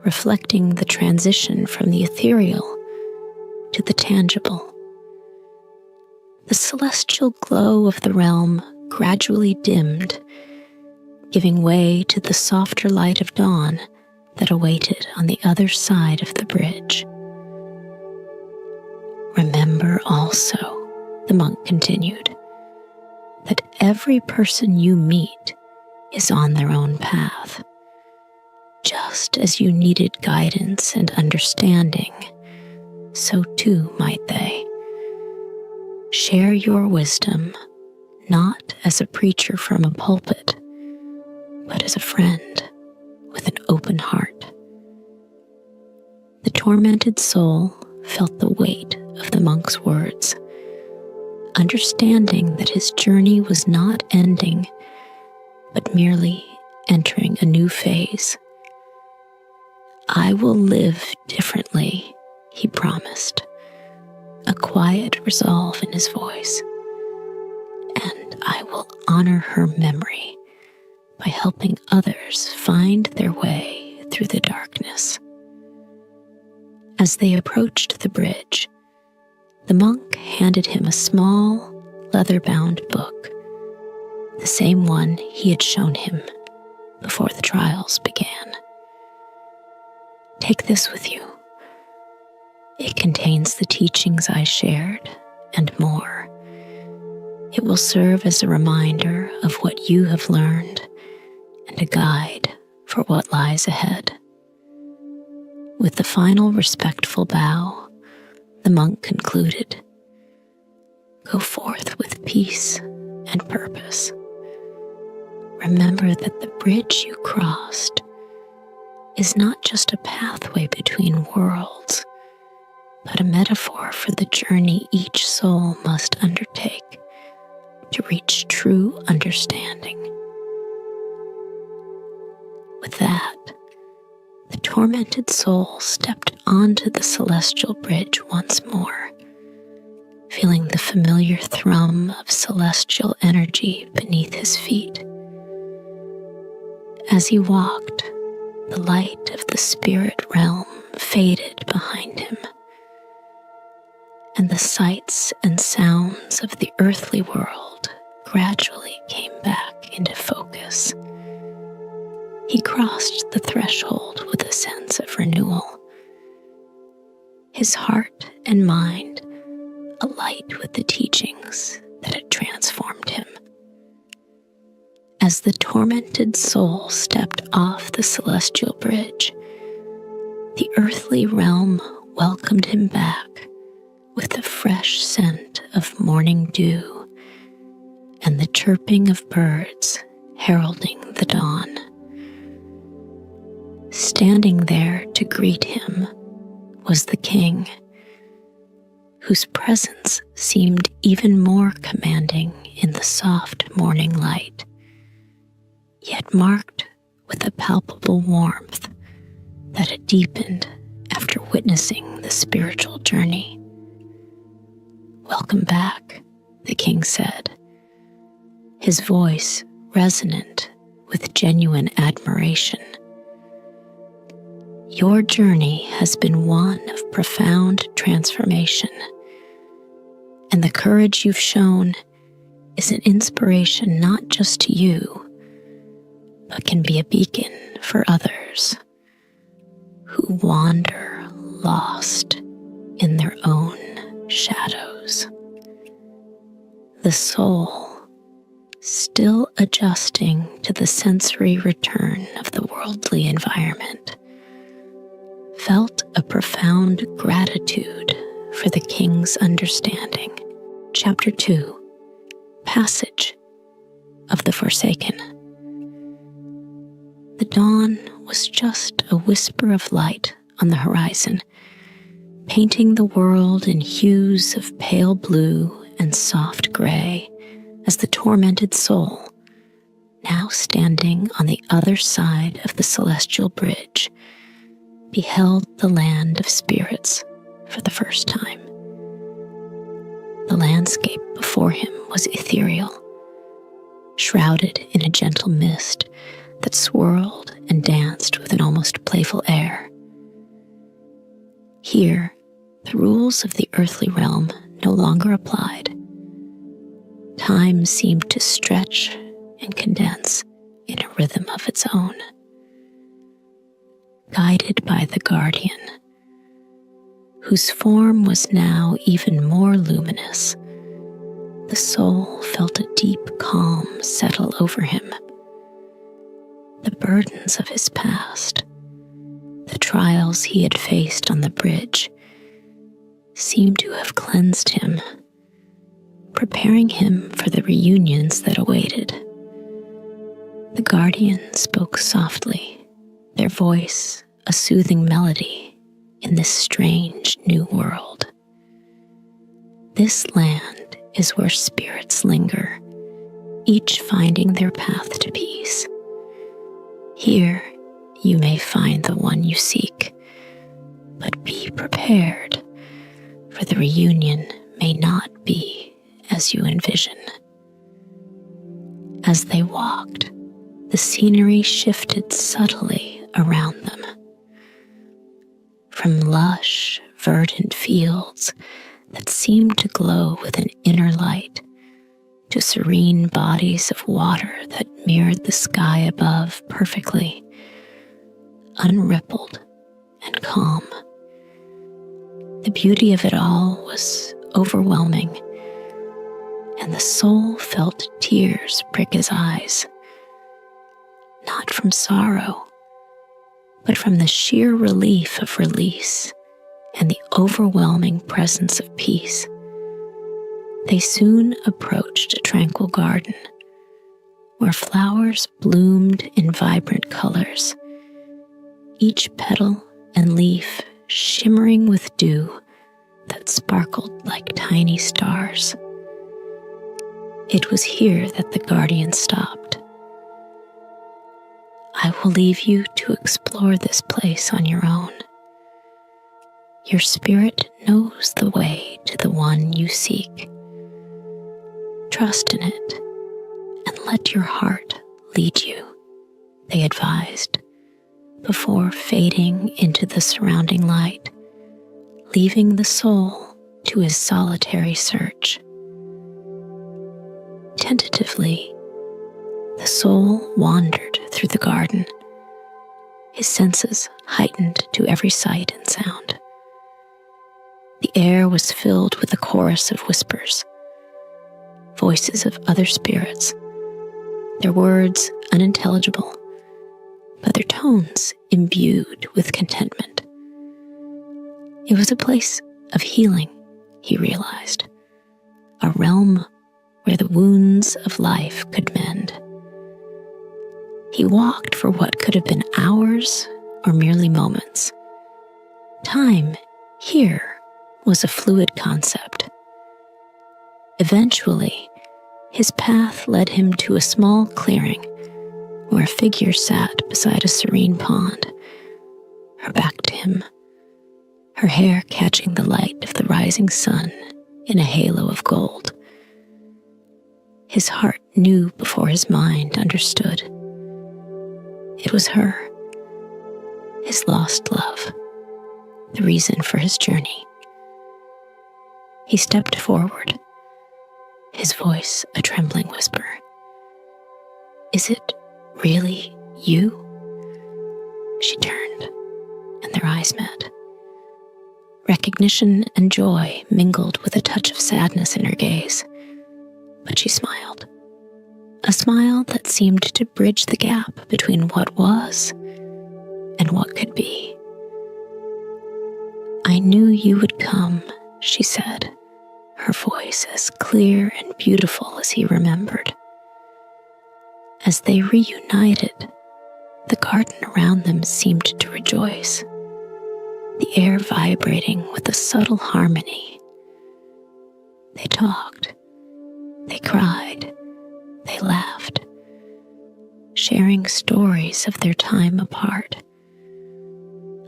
reflecting the transition from the ethereal to the tangible. The celestial glow of the realm gradually dimmed, giving way to the softer light of dawn that awaited on the other side of the bridge. Remember also, the monk continued, that every person you meet is on their own path. Just as you needed guidance and understanding, so too might they. Share your wisdom, not as a preacher from a pulpit, but as a friend with an open heart. The tormented soul felt the weight of the monk's words, understanding that his journey was not ending, but merely entering a new phase. I will live differently, he promised, a quiet resolve in his voice, and I will honor her memory by helping others find their way through the darkness. As they approached the bridge, the monk handed him a small, leather-bound book, the same one he had shown him before the trials began. Take this with you. It contains the teachings I shared and more. It will serve as a reminder of what you have learned and a guide for what lies ahead. With the final respectful bow, the monk concluded, Go forth with peace and purpose. Remember that the bridge you crossed is not just a pathway between worlds, but a metaphor for the journey each soul must undertake to reach true understanding. With that, the tormented soul stepped onto the celestial bridge once more, feeling the familiar thrum of celestial energy beneath his feet. As he walked, the light of the spirit realm faded behind him, and the sights and sounds of the earthly world gradually came back into focus. He crossed the threshold with a sense of renewal, his heart and mind alight with the teachings that had transformed him. As the tormented soul stepped off the celestial bridge, the earthly realm welcomed him back with the fresh scent of morning dew and the chirping of birds heralding the dawn. Standing there to greet him was the king, whose presence seemed even more commanding in the soft morning light, yet marked with a palpable warmth that had deepened after witnessing the spiritual journey. "Welcome back," the king said, his voice resonant with genuine admiration. "Your journey has been one of profound transformation, and the courage you've shown is an inspiration not just to you, but can be a beacon for others who wander lost in their own shadows." The soul, still adjusting to the sensory return of the worldly environment, felt a profound gratitude for the king's understanding. Chapter 2, Passage of the Forsaken. The dawn was just a whisper of light on the horizon, painting the world in hues of pale blue and soft gray as the tormented soul, now standing on the other side of the celestial bridge, beheld the land of spirits for the first time. The landscape before him was ethereal, shrouded in a gentle mist that swirled and danced with an almost playful air. Here, the rules of the earthly realm no longer applied. Time seemed to stretch and condense in a rhythm of its own. Guided by the guardian, whose form was now even more luminous, the soul felt a deep calm settle over him. The burdens of his past, the trials he had faced on the bridge, seemed to have cleansed him, preparing him for the reunions that awaited. The guardian spoke softly, their voice a soothing melody in this strange new world. This land is where spirits linger, each finding their path to peace. Here you may find the one you seek, but be prepared, for the reunion may not be as you envision. As they walked, the scenery shifted subtly around them. From lush, verdant fields that seemed to glow with an inner light, to serene bodies of water that mirrored the sky above perfectly, unrippled and calm. The beauty of it all was overwhelming, and the soul felt tears prick his eyes, not from sorrow, but from the sheer relief of release and the overwhelming presence of peace. They soon approached a tranquil garden where flowers bloomed in vibrant colors, each petal and leaf shimmering with dew that sparkled like tiny stars. It was here that the guardian stopped. I will leave you to explore this place on your own. Your spirit knows the way to the one you seek. Trust in it and let your heart lead you, they advised, before fading into the surrounding light, leaving the soul to his solitary search. Tentatively, the soul wandered through the garden, his senses heightened to every sight and sound. The air was filled with a chorus of whispers, voices of other spirits, their words unintelligible, but their tones imbued with contentment. It was a place of healing, he realized, a realm where the wounds of life could mend. He walked for what could have been hours or merely moments. Time here was a fluid concept. Eventually, his path led him to a small clearing where a figure sat beside a serene pond, her back to him, her hair catching the light of the rising sun in a halo of gold. His heart knew before his mind understood. It was her, his lost love, the reason for his journey. He stepped forward, his voice a trembling whisper. Is it really you? She turned, and their eyes met. Recognition and joy mingled with a touch of sadness in her gaze, but she smiled. A smile that seemed to bridge the gap between what was and what could be. I knew you would come, she said, her voice as clear and beautiful as he remembered. As they reunited, the garden around them seemed to rejoice, the air vibrating with a subtle harmony. They talked, they cried, they laughed, sharing stories of their time apart,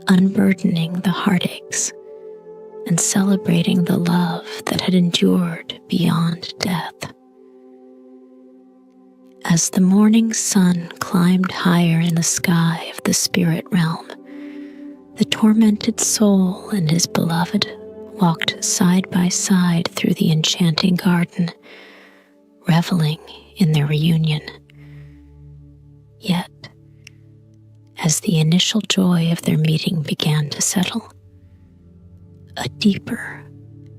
unburdening the heartaches and celebrating the love that had endured beyond death. As the morning sun climbed higher in the sky of the spirit realm, the tormented soul and his beloved walked side by side through the enchanting garden, reveling in their reunion. Yet, as the initial joy of their meeting began to settle, a deeper,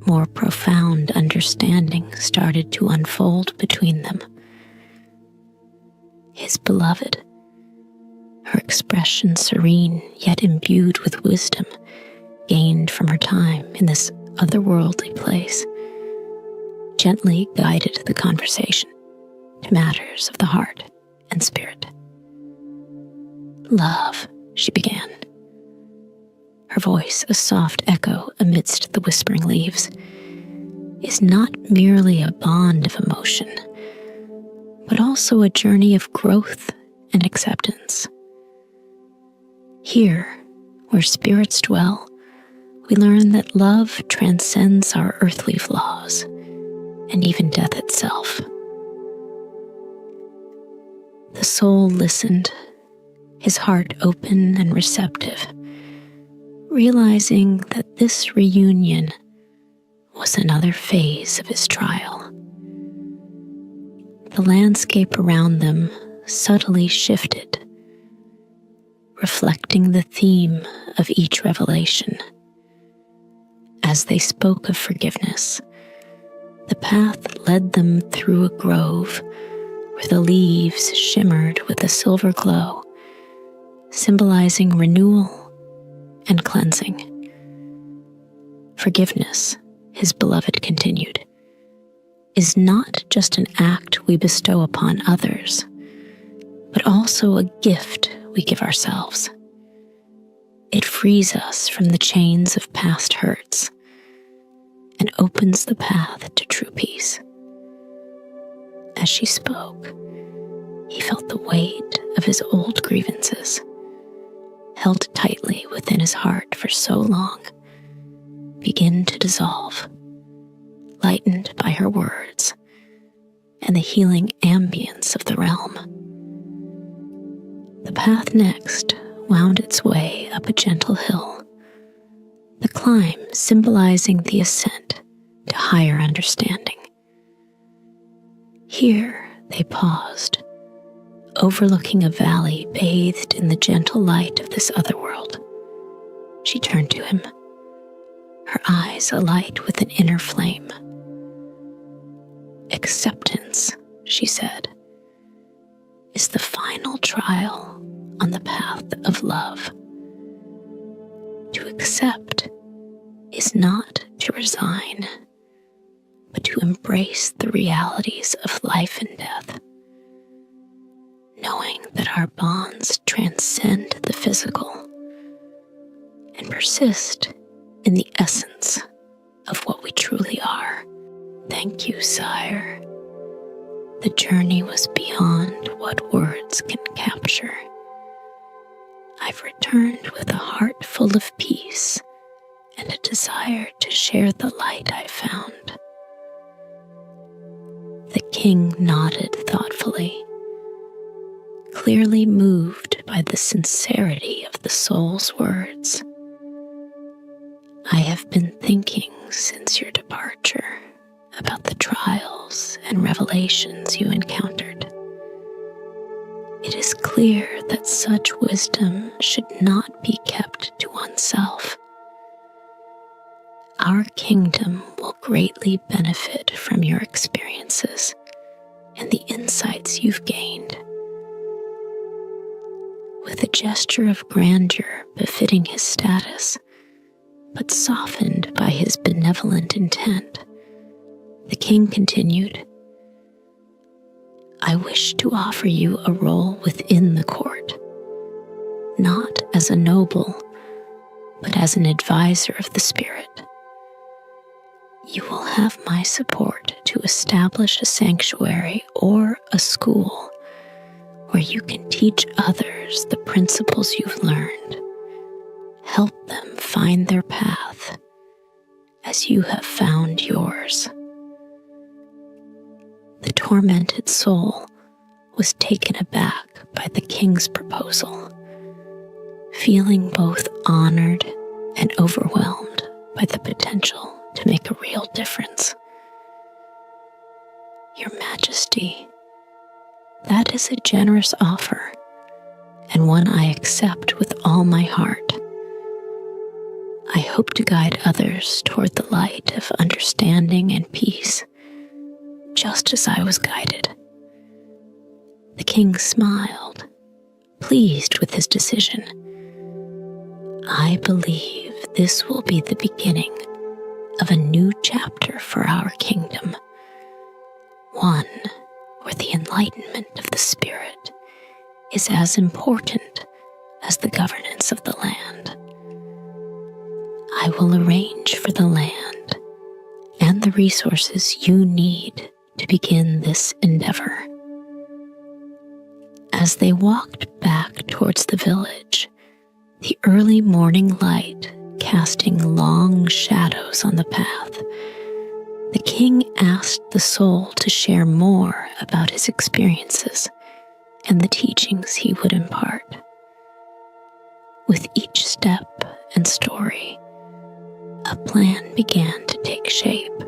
more profound understanding started to unfold between them. His beloved, her expression serene yet imbued with wisdom gained from her time in this otherworldly place, gently guided the conversation to matters of the heart and spirit. Love, she began, her voice a soft echo amidst the whispering leaves, is not merely a bond of emotion, but also a journey of growth and acceptance. Here, where spirits dwell, we learn that love transcends our earthly flaws and even death itself. The soul listened, his heart open and receptive, realizing that this reunion was another phase of his trial. The landscape around them subtly shifted, reflecting the theme of each revelation. As they spoke of forgiveness, the path led them through a grove where the leaves shimmered with a silver glow, symbolizing renewal and cleansing. Forgiveness, his beloved continued, is not just an act we bestow upon others, but also a gift we give ourselves. It frees us from the chains of past hurts, and opens the path to true peace. As she spoke, he felt the weight of his old grievances, held tightly within his heart for so long, begin to dissolve, lightened by her words and the healing ambience of the realm. The path next wound its way up a gentle hill, the climb symbolizing the ascent to higher understanding. Here they paused, overlooking a valley bathed in the gentle light of this other world. She turned to him, her eyes alight with an inner flame. "Acceptance," she said, "is the final trial on the path of love. To accept is not to resign, but to embrace the realities of life and death, knowing that our bonds transcend the physical and persist in the essence of what we truly are." "Thank you, sire. The journey was beyond what words can capture. I've returned with a heart full of peace and a desire to share the light I found." The king nodded thoughtfully, clearly moved by the sincerity of the soul's words. "I have been thinking since your departure about the trials and revelations you encountered. It is clear that such wisdom should not be kept to oneself. Our kingdom will greatly benefit from your experiences and the insights you've gained." With a gesture of grandeur befitting his status, but softened by his benevolent intent, the king continued, "I wish to offer you a role within the court, not as a noble, but as an advisor of the spirit. You will have my support to establish a sanctuary or a school where you can teach others the principles you've learned, help them find their path as you have found yours." The tormented soul was taken aback by the king's proposal, feeling both honored and overwhelmed by the potential to make a real difference. "Your Majesty, that is a generous offer, and one I accept with all my heart. I hope to guide others toward the light of understanding and peace, just as I was guided." The king smiled, pleased with his decision. "I believe this will be the beginning of a new chapter for our kingdom, one where the enlightenment of the spirit is as important as the governance of the land. I will arrange for the land and the resources you need to begin this endeavor." As they walked back towards the village, the early morning light casting long shadows on the path, the king asked the soul to share more about his experiences and the teachings he would impart. With each step and story, a plan began to take shape,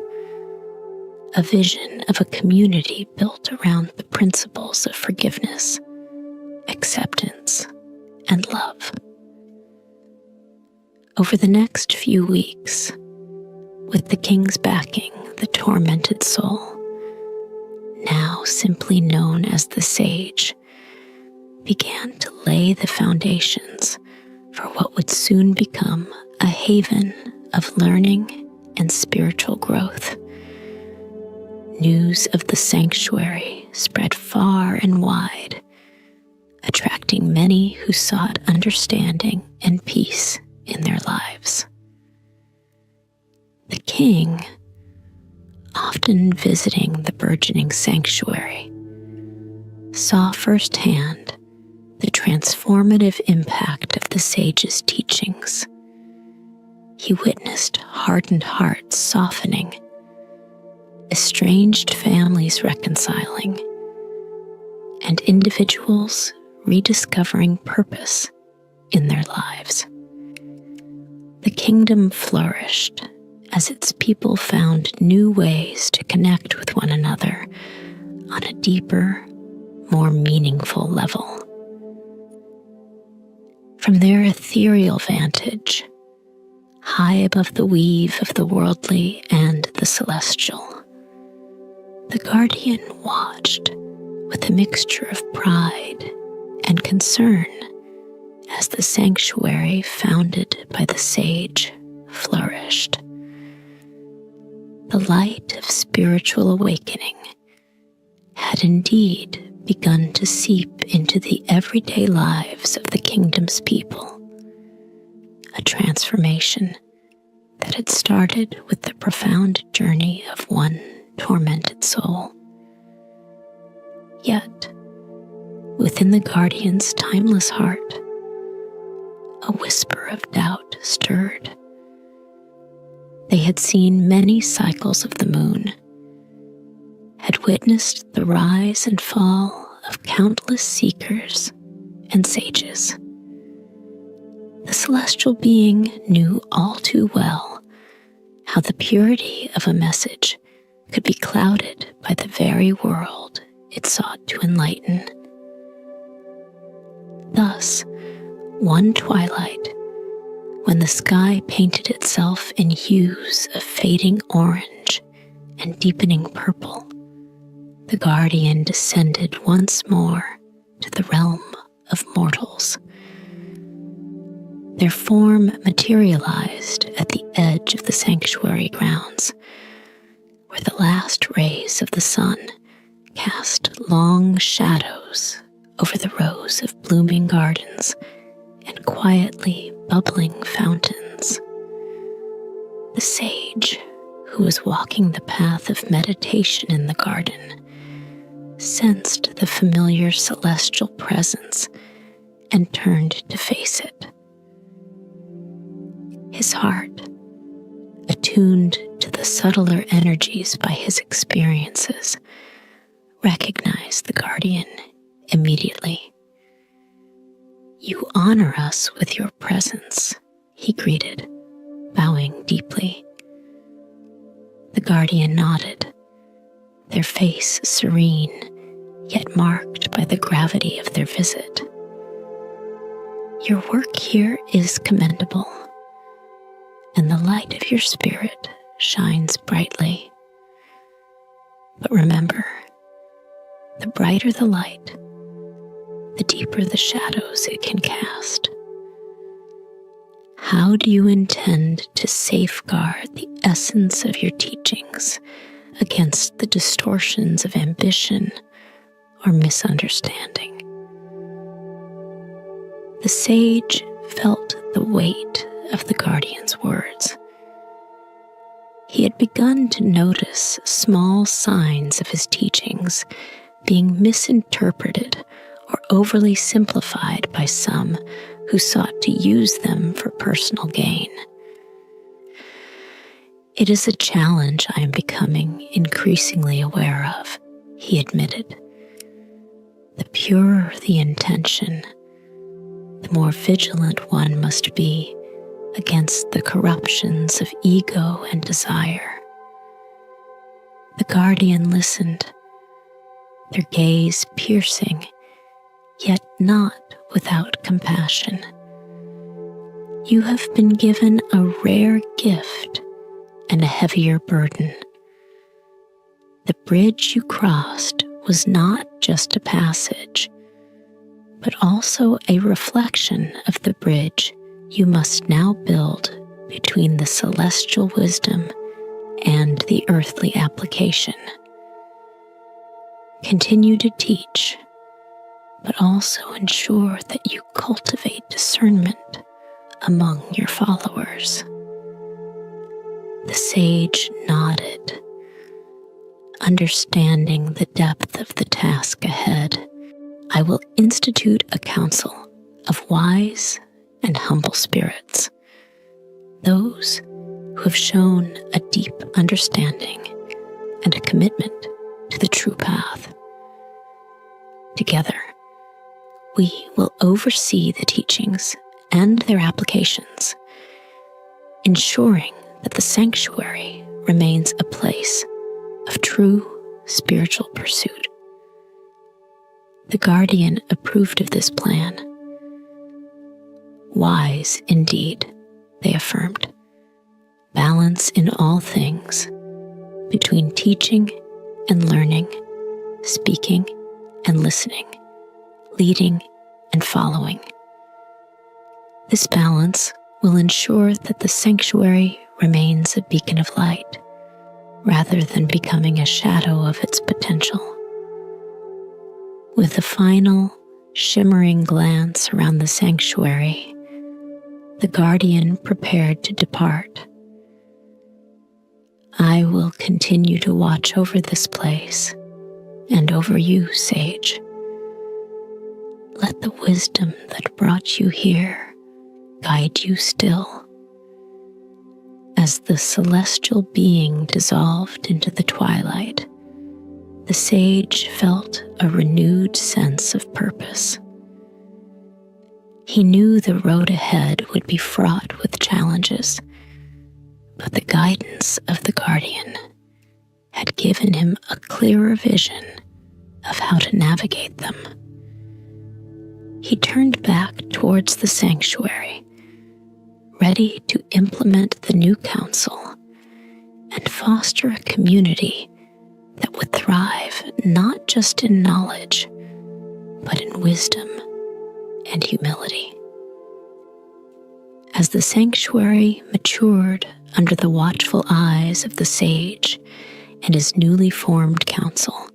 a vision of a community built around the principles of forgiveness, acceptance, and love. Over the next few weeks, with the king's backing, the tormented soul, now simply known as the sage, began to lay the foundations for what would soon become a haven of learning and spiritual growth. News of the sanctuary spread far and wide, attracting many who sought understanding and peace in their lives. The king, often visiting the burgeoning sanctuary, saw firsthand the transformative impact of the sage's teachings. He witnessed hardened hearts softening, estranged families reconciling, and individuals rediscovering purpose in their lives. The kingdom flourished as its people found new ways to connect with one another on a deeper, more meaningful level. From their ethereal vantage, high above the weave of the worldly and the celestial, the guardian watched with a mixture of pride and concern as the sanctuary founded by the sage flourished. The light of spiritual awakening had indeed begun to seep into the everyday lives of the kingdom's people, a transformation that had started with the profound journey of one tormented soul. Yet, within the guardian's timeless heart, a whisper of doubt stirred. They had seen many cycles of the moon, had witnessed the rise and fall of countless seekers and sages. The celestial being knew all too well how the purity of a message could be clouded by the very world it sought to enlighten. Thus, one twilight, when the sky painted itself in hues of fading orange and deepening purple, the guardian descended once more to the realm of mortals. Their form materialized at the edge of the sanctuary grounds, where the last rays of the sun cast long shadows over the rows of blooming gardens and quietly bubbling fountains. The sage, who was walking the path of meditation in the garden, sensed the familiar celestial presence and turned to face it. His heart, attuned to the subtler energies by his experiences, recognized the guardian immediately. "You honor us with your presence," he greeted, bowing deeply. The guardian nodded, their face serene, yet marked by the gravity of their visit. "Your work here is commendable, and the light of your spirit shines brightly. But remember, the brighter the light, the deeper the shadows it can cast. How do you intend to safeguard the essence of your teachings against the distortions of ambition or misunderstanding?" The sage felt the weight of the guardian's words. He had begun to notice small signs of his teachings being misinterpreted or overly simplified by some who sought to use them for personal gain. "It is a challenge I am becoming increasingly aware of," he admitted. "The purer the intention, the more vigilant one must be against the corruptions of ego and desire." The guardian listened, their gaze piercing, yet not without compassion. "You have been given a rare gift and a heavier burden. The bridge you crossed was not just a passage, but also a reflection of the bridge you must now build between the celestial wisdom and the earthly application. Continue to teach, but also ensure that you cultivate discernment among your followers." The sage nodded, understanding the depth of the task ahead, I will institute a council of wise and humble spirits, those who have shown a deep understanding and a commitment to the true path. Together, we will oversee the teachings and their applications, ensuring that the sanctuary remains a place of true spiritual pursuit. The guardian approved of this plan. Wise indeed, they affirmed, balance in all things between teaching and learning, speaking and listening, leading and following. This balance will ensure that the sanctuary remains a beacon of light, rather than becoming a shadow of its potential. With a final, shimmering glance around the sanctuary, the guardian prepared to depart. I will continue to watch over this place and over you, sage. Let the wisdom that brought you here guide you still. As the celestial being dissolved into the twilight, the sage felt a renewed sense of purpose. He knew the road ahead would be fraught with challenges, but the guidance of the guardian had given him a clearer vision of how to navigate them. He turned back towards the sanctuary, ready to implement the new counsel and foster a community that would thrive not just in knowledge, but in wisdom and humility. As the sanctuary matured under the watchful eyes of the sage and his newly formed council,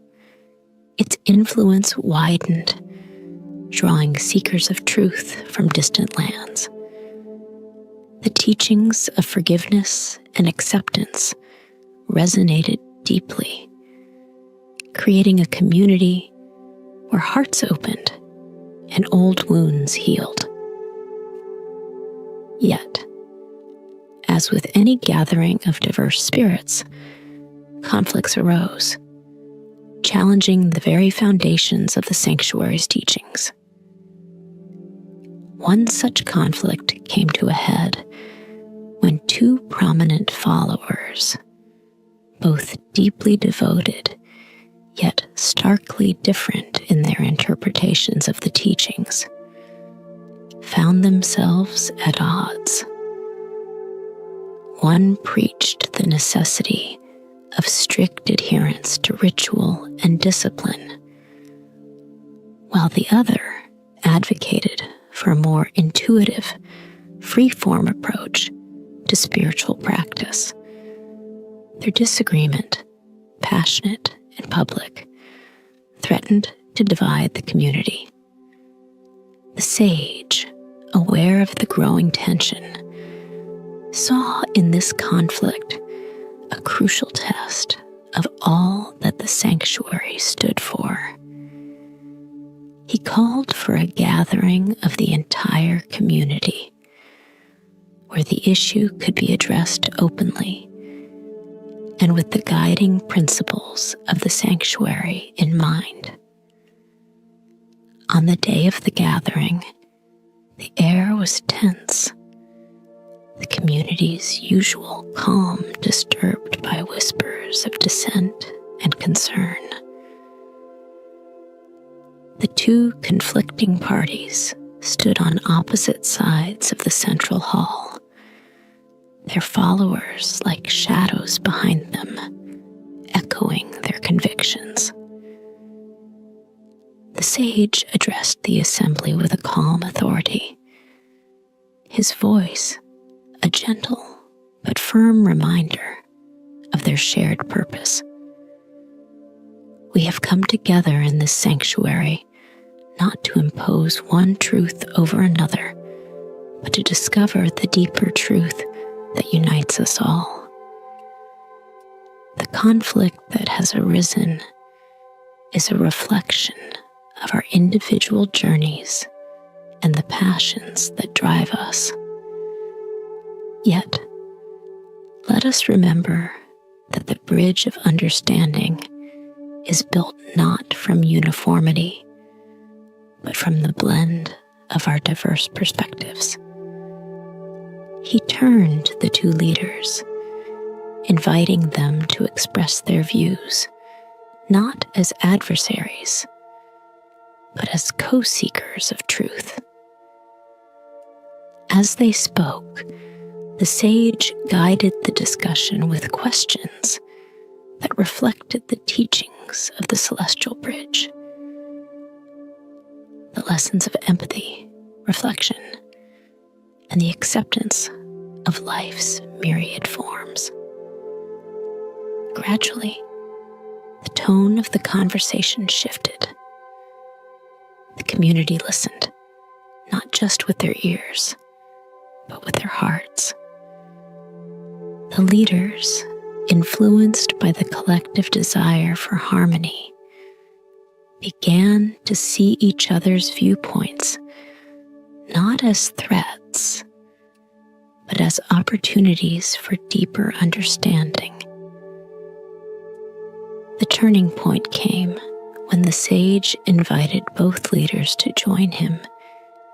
its influence widened, drawing seekers of truth from distant lands. The teachings of forgiveness and acceptance resonated deeply, creating a community where hearts opened and old wounds healed. Yet, as with any gathering of diverse spirits, conflicts arose, challenging the very foundations of the sanctuary's teachings. One such conflict came to a head when two prominent followers, both deeply devoted yet starkly different in their interpretations of the teachings, found themselves at odds. One preached the necessity of strict adherence to ritual and discipline, while the other advocated for a more intuitive, free-form approach to spiritual practice. Their disagreement, passionate and public, threatened to divide the community. The sage, aware of the growing tension, saw in this conflict a crucial test of all that the sanctuary stood for. He called for a gathering of the entire community, where the issue could be addressed openly and with the guiding principles of the sanctuary in mind. On the day of the gathering, the air was tense, the community's usual calm disturbed by whispers of dissent and concern. The two conflicting parties stood on opposite sides of the central hall, their followers like shadows behind them, echoing their convictions. The sage addressed the assembly with a calm authority, his voice a gentle but firm reminder of their shared purpose. We have come together in this sanctuary not to impose one truth over another, but to discover the deeper truth that unites us all. The conflict that has arisen is a reflection of our individual journeys and the passions that drive us. Yet, let us remember that the bridge of understanding is built not from uniformity, but from the blend of our diverse perspectives. He turned the two leaders, inviting them to express their views, not as adversaries, but as co-seekers of truth. As they spoke, the sage guided the discussion with questions that reflected the teachings of the celestial bridge, the lessons of empathy, reflection, and the acceptance of life's myriad forms. Gradually, the tone of the conversation shifted. The community listened, not just with their ears, but with their hearts. The leaders, influenced by the collective desire for harmony, began to see each other's viewpoints not as threats, but as opportunities for deeper understanding. The turning point came when the sage invited both leaders to join him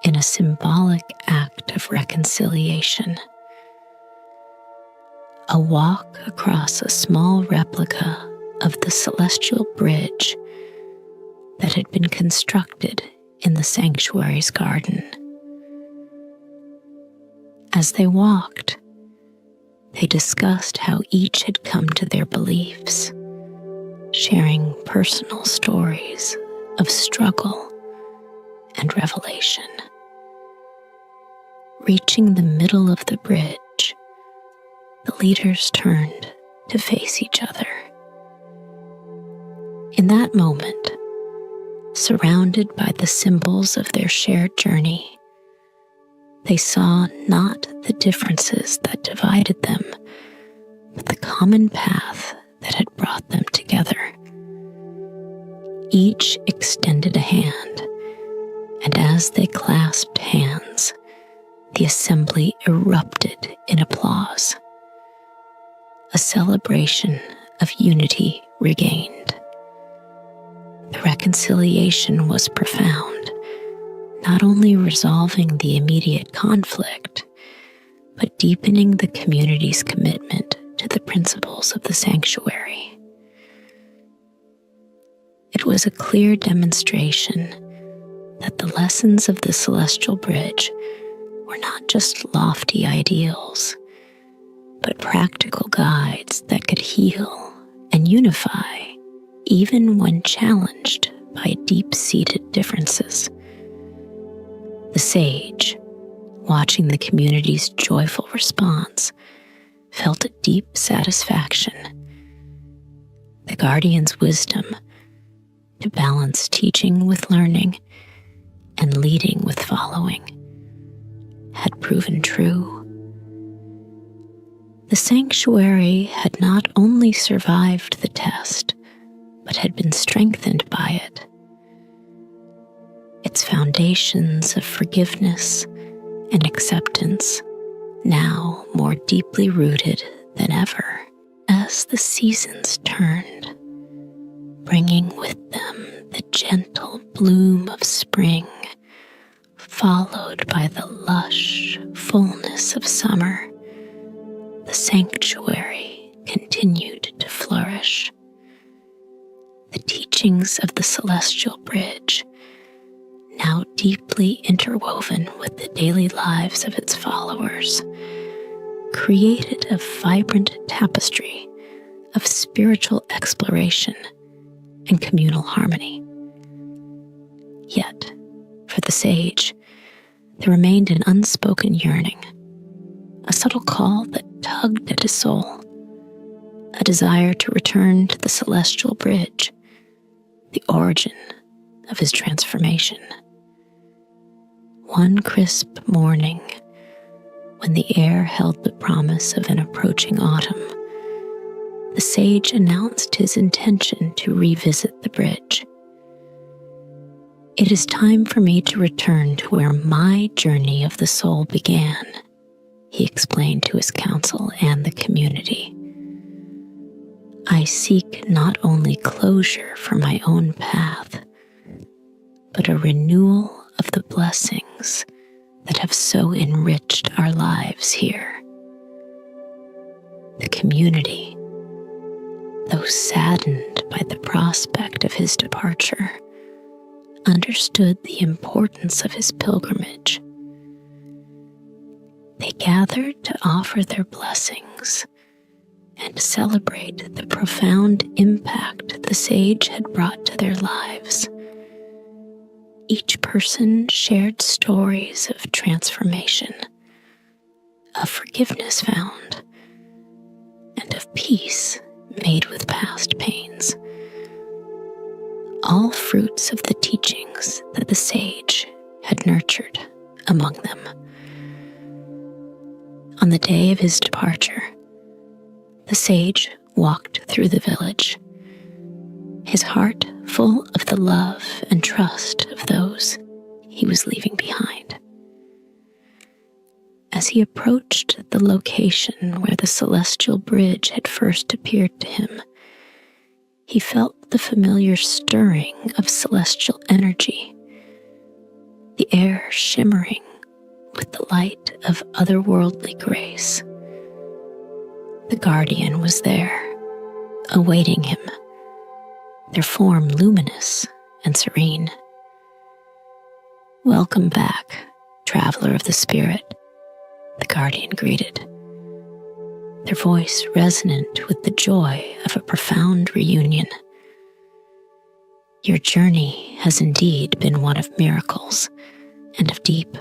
in a symbolic act of reconciliation. A walk across a small replica of the celestial bridge that had been constructed in the sanctuary's garden. As they walked, they discussed how each had come to their beliefs, sharing personal stories of struggle and revelation. Reaching the middle of the bridge, the leaders turned to face each other. In that moment, surrounded by the symbols of their shared journey, they saw not the differences that divided them, but the common path that had brought them together. Each extended a hand, and as they clasped hands, the assembly erupted in applause, a celebration of unity regained. The reconciliation was profound, not only resolving the immediate conflict, but deepening the community's commitment to the principles of the sanctuary. It was a clear demonstration that the lessons of the celestial bridge were not just lofty ideals, but practical guides that could heal and unify even when challenged by deep-seated differences. The sage, watching the community's joyful response, felt a deep satisfaction. The guardian's wisdom to balance teaching with learning and leading with following had proven true. The sanctuary had not only survived the test, but had been strengthened by it. Its foundations of forgiveness and acceptance now more deeply rooted than ever as the seasons turned, bringing with them the gentle bloom of spring, followed by the lush fullness of summer. The sanctuary continued to flourish. The teachings of the celestial bridge, now deeply interwoven with the daily lives of its followers, created a vibrant tapestry of spiritual exploration and communal harmony. Yet, for the sage, there remained an unspoken yearning, a subtle call that tugged at his soul, a desire to return to the celestial bridge, the origin of his transformation. One crisp morning, when the air held the promise of an approaching autumn, the sage announced his intention to revisit the bridge. "It is time for me to return to where my journey of the soul began," he explained to his council and the community. "I seek not only closure for my own path, but a renewal of the blessings that have so enriched our lives here." The community, though saddened by the prospect of his departure, understood the importance of his pilgrimage. They gathered to offer their blessings and celebrate the profound impact the sage had brought to their lives. Each person shared stories of transformation, of forgiveness found, and of peace made with past pains, all fruits of the teachings that the sage had nurtured among them. On the day of his departure, the sage walked through the village, his heart full of the love and trust of those he was leaving behind. As he approached the location where the celestial bridge had first appeared to him, he felt the familiar stirring of celestial energy, the air shimmering with the light of otherworldly grace. The guardian was there, awaiting him, their form luminous and serene. "Welcome back, traveler of the spirit," the guardian greeted, their voice resonant with the joy of a profound reunion. "Your journey has indeed been one of miracles and of deep,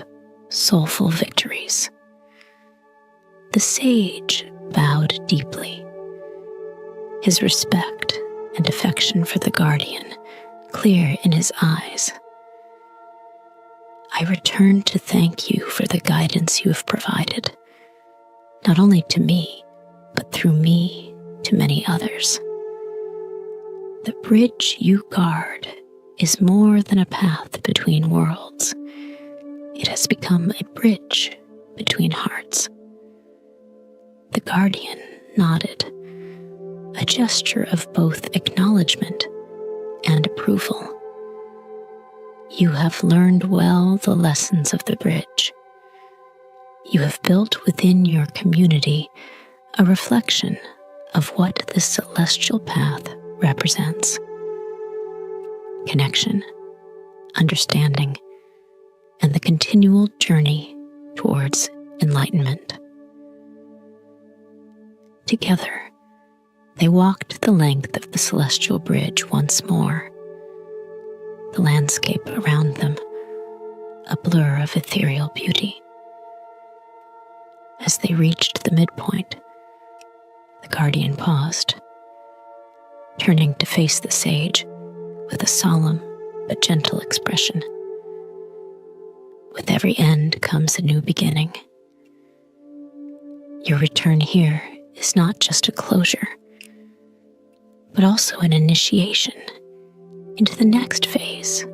soulful victories." The sage bowed deeply, his respect and affection for the guardian clear in his eyes. "I return to thank you for the guidance you have provided, not only to me, but through me to many others. The bridge you guard is more than a path between worlds. It has become a bridge between hearts." The guardian nodded, a gesture of both acknowledgement and approval. "You have learned well the lessons of the bridge. You have built within your community a reflection of what the celestial path represents: connection, understanding, and the continual journey towards enlightenment." Together, they walked the length of the celestial bridge once more, the landscape around them a blur of ethereal beauty. As they reached the midpoint, the guardian paused, turning to face the sage with a solemn but gentle expression. "With every end comes a new beginning. Your return here is not just a closure, but also an initiation into the next phase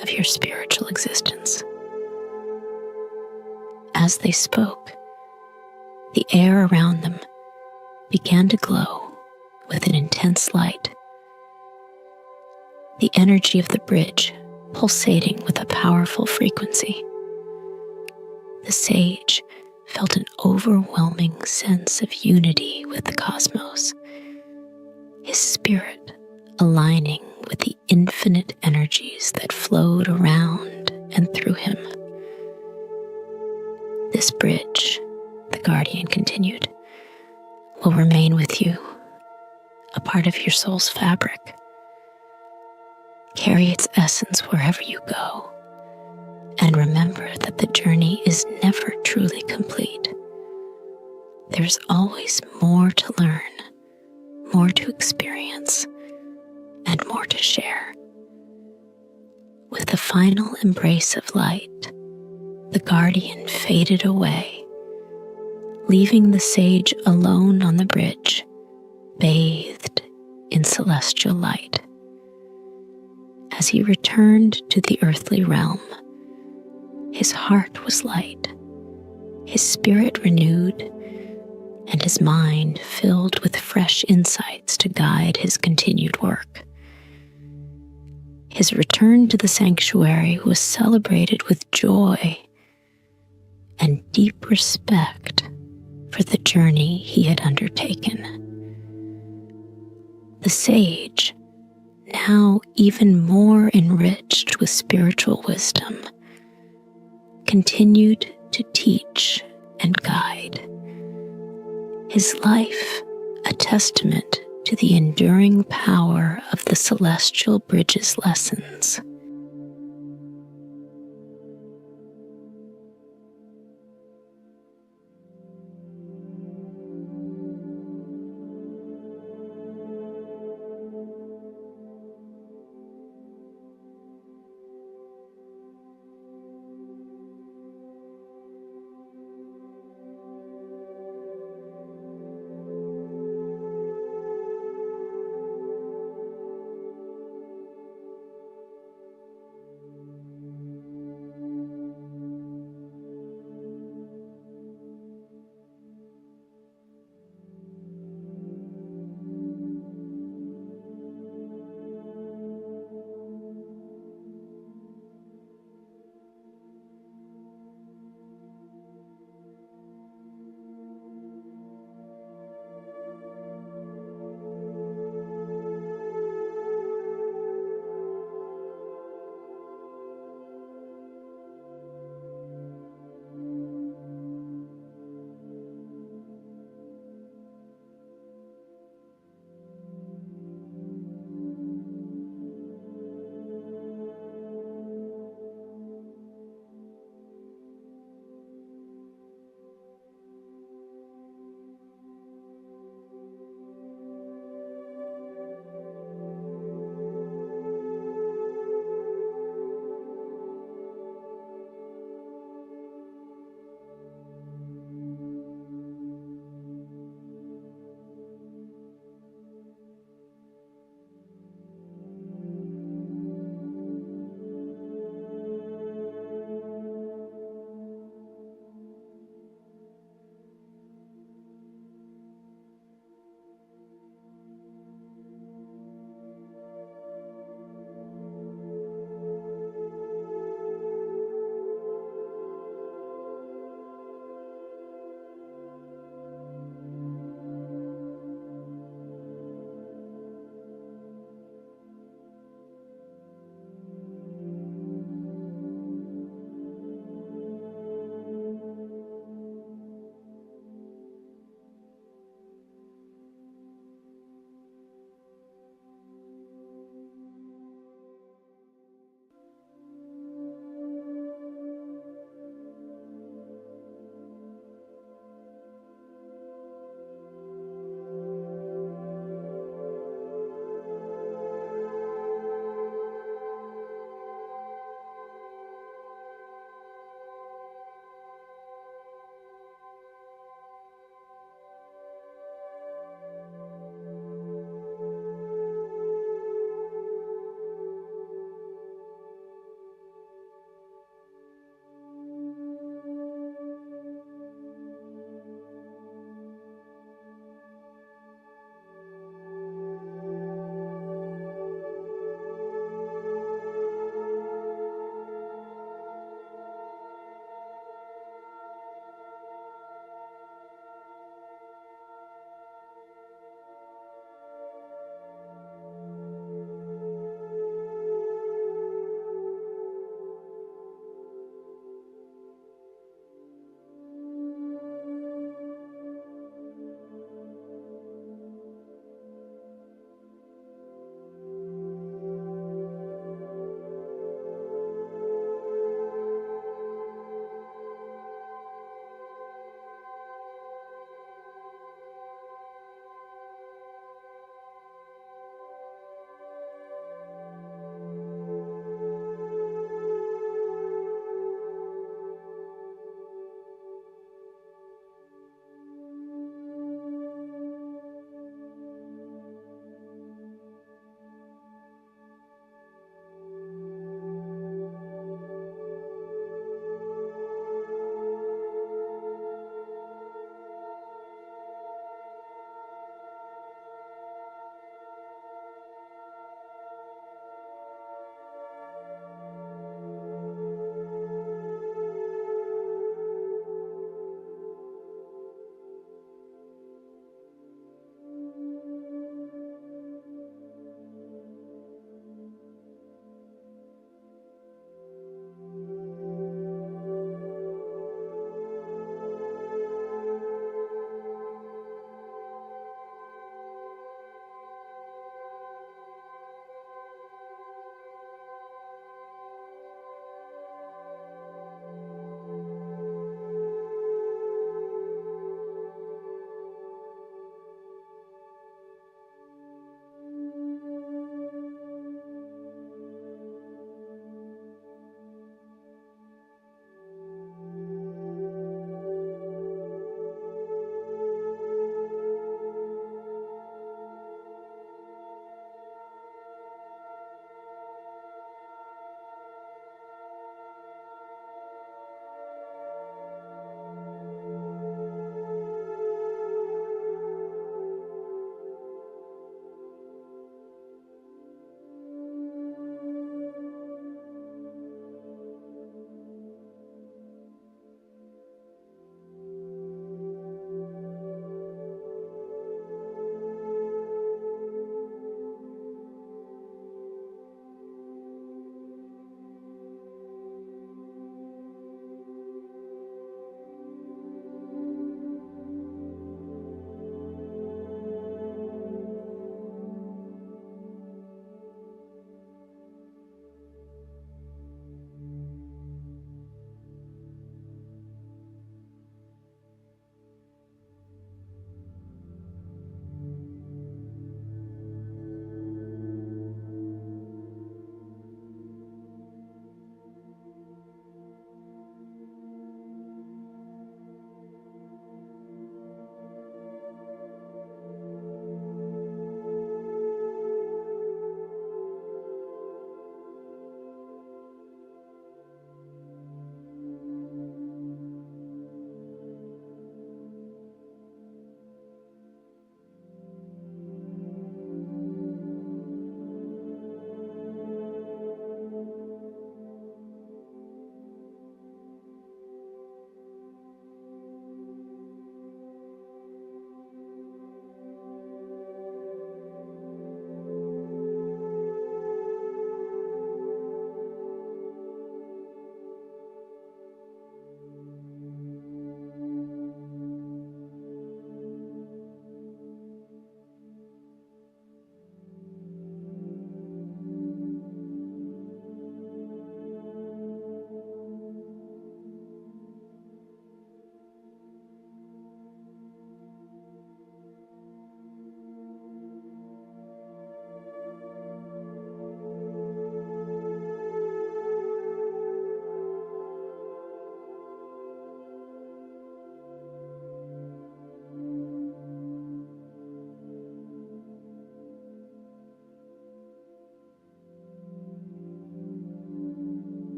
of your spiritual existence." As they spoke, the air around them began to glow with an intense light, the energy of the bridge pulsating with a powerful frequency. The sage felt an overwhelming sense of unity with the cosmos, his spirit aligning with the infinite energies that flowed around and through him. "This bridge," the guardian continued, "will remain with you, a part of your soul's fabric. Carry its essence wherever you go, and remember that the journey is never truly complete. There's always more to learn, more to experience, and more to share." With the final embrace of light, the guardian faded away, leaving the sage alone on the bridge bathed in celestial light. As he returned to the earthly realm, his heart was light, his spirit renewed, and his mind filled with fresh insights to guide his continued work. His return to the sanctuary was celebrated with joy and deep respect for the journey he had undertaken. The sage, now even more enriched with spiritual wisdom, continued to teach and guide, his life a testament to the enduring power of the celestial bridge's lessons.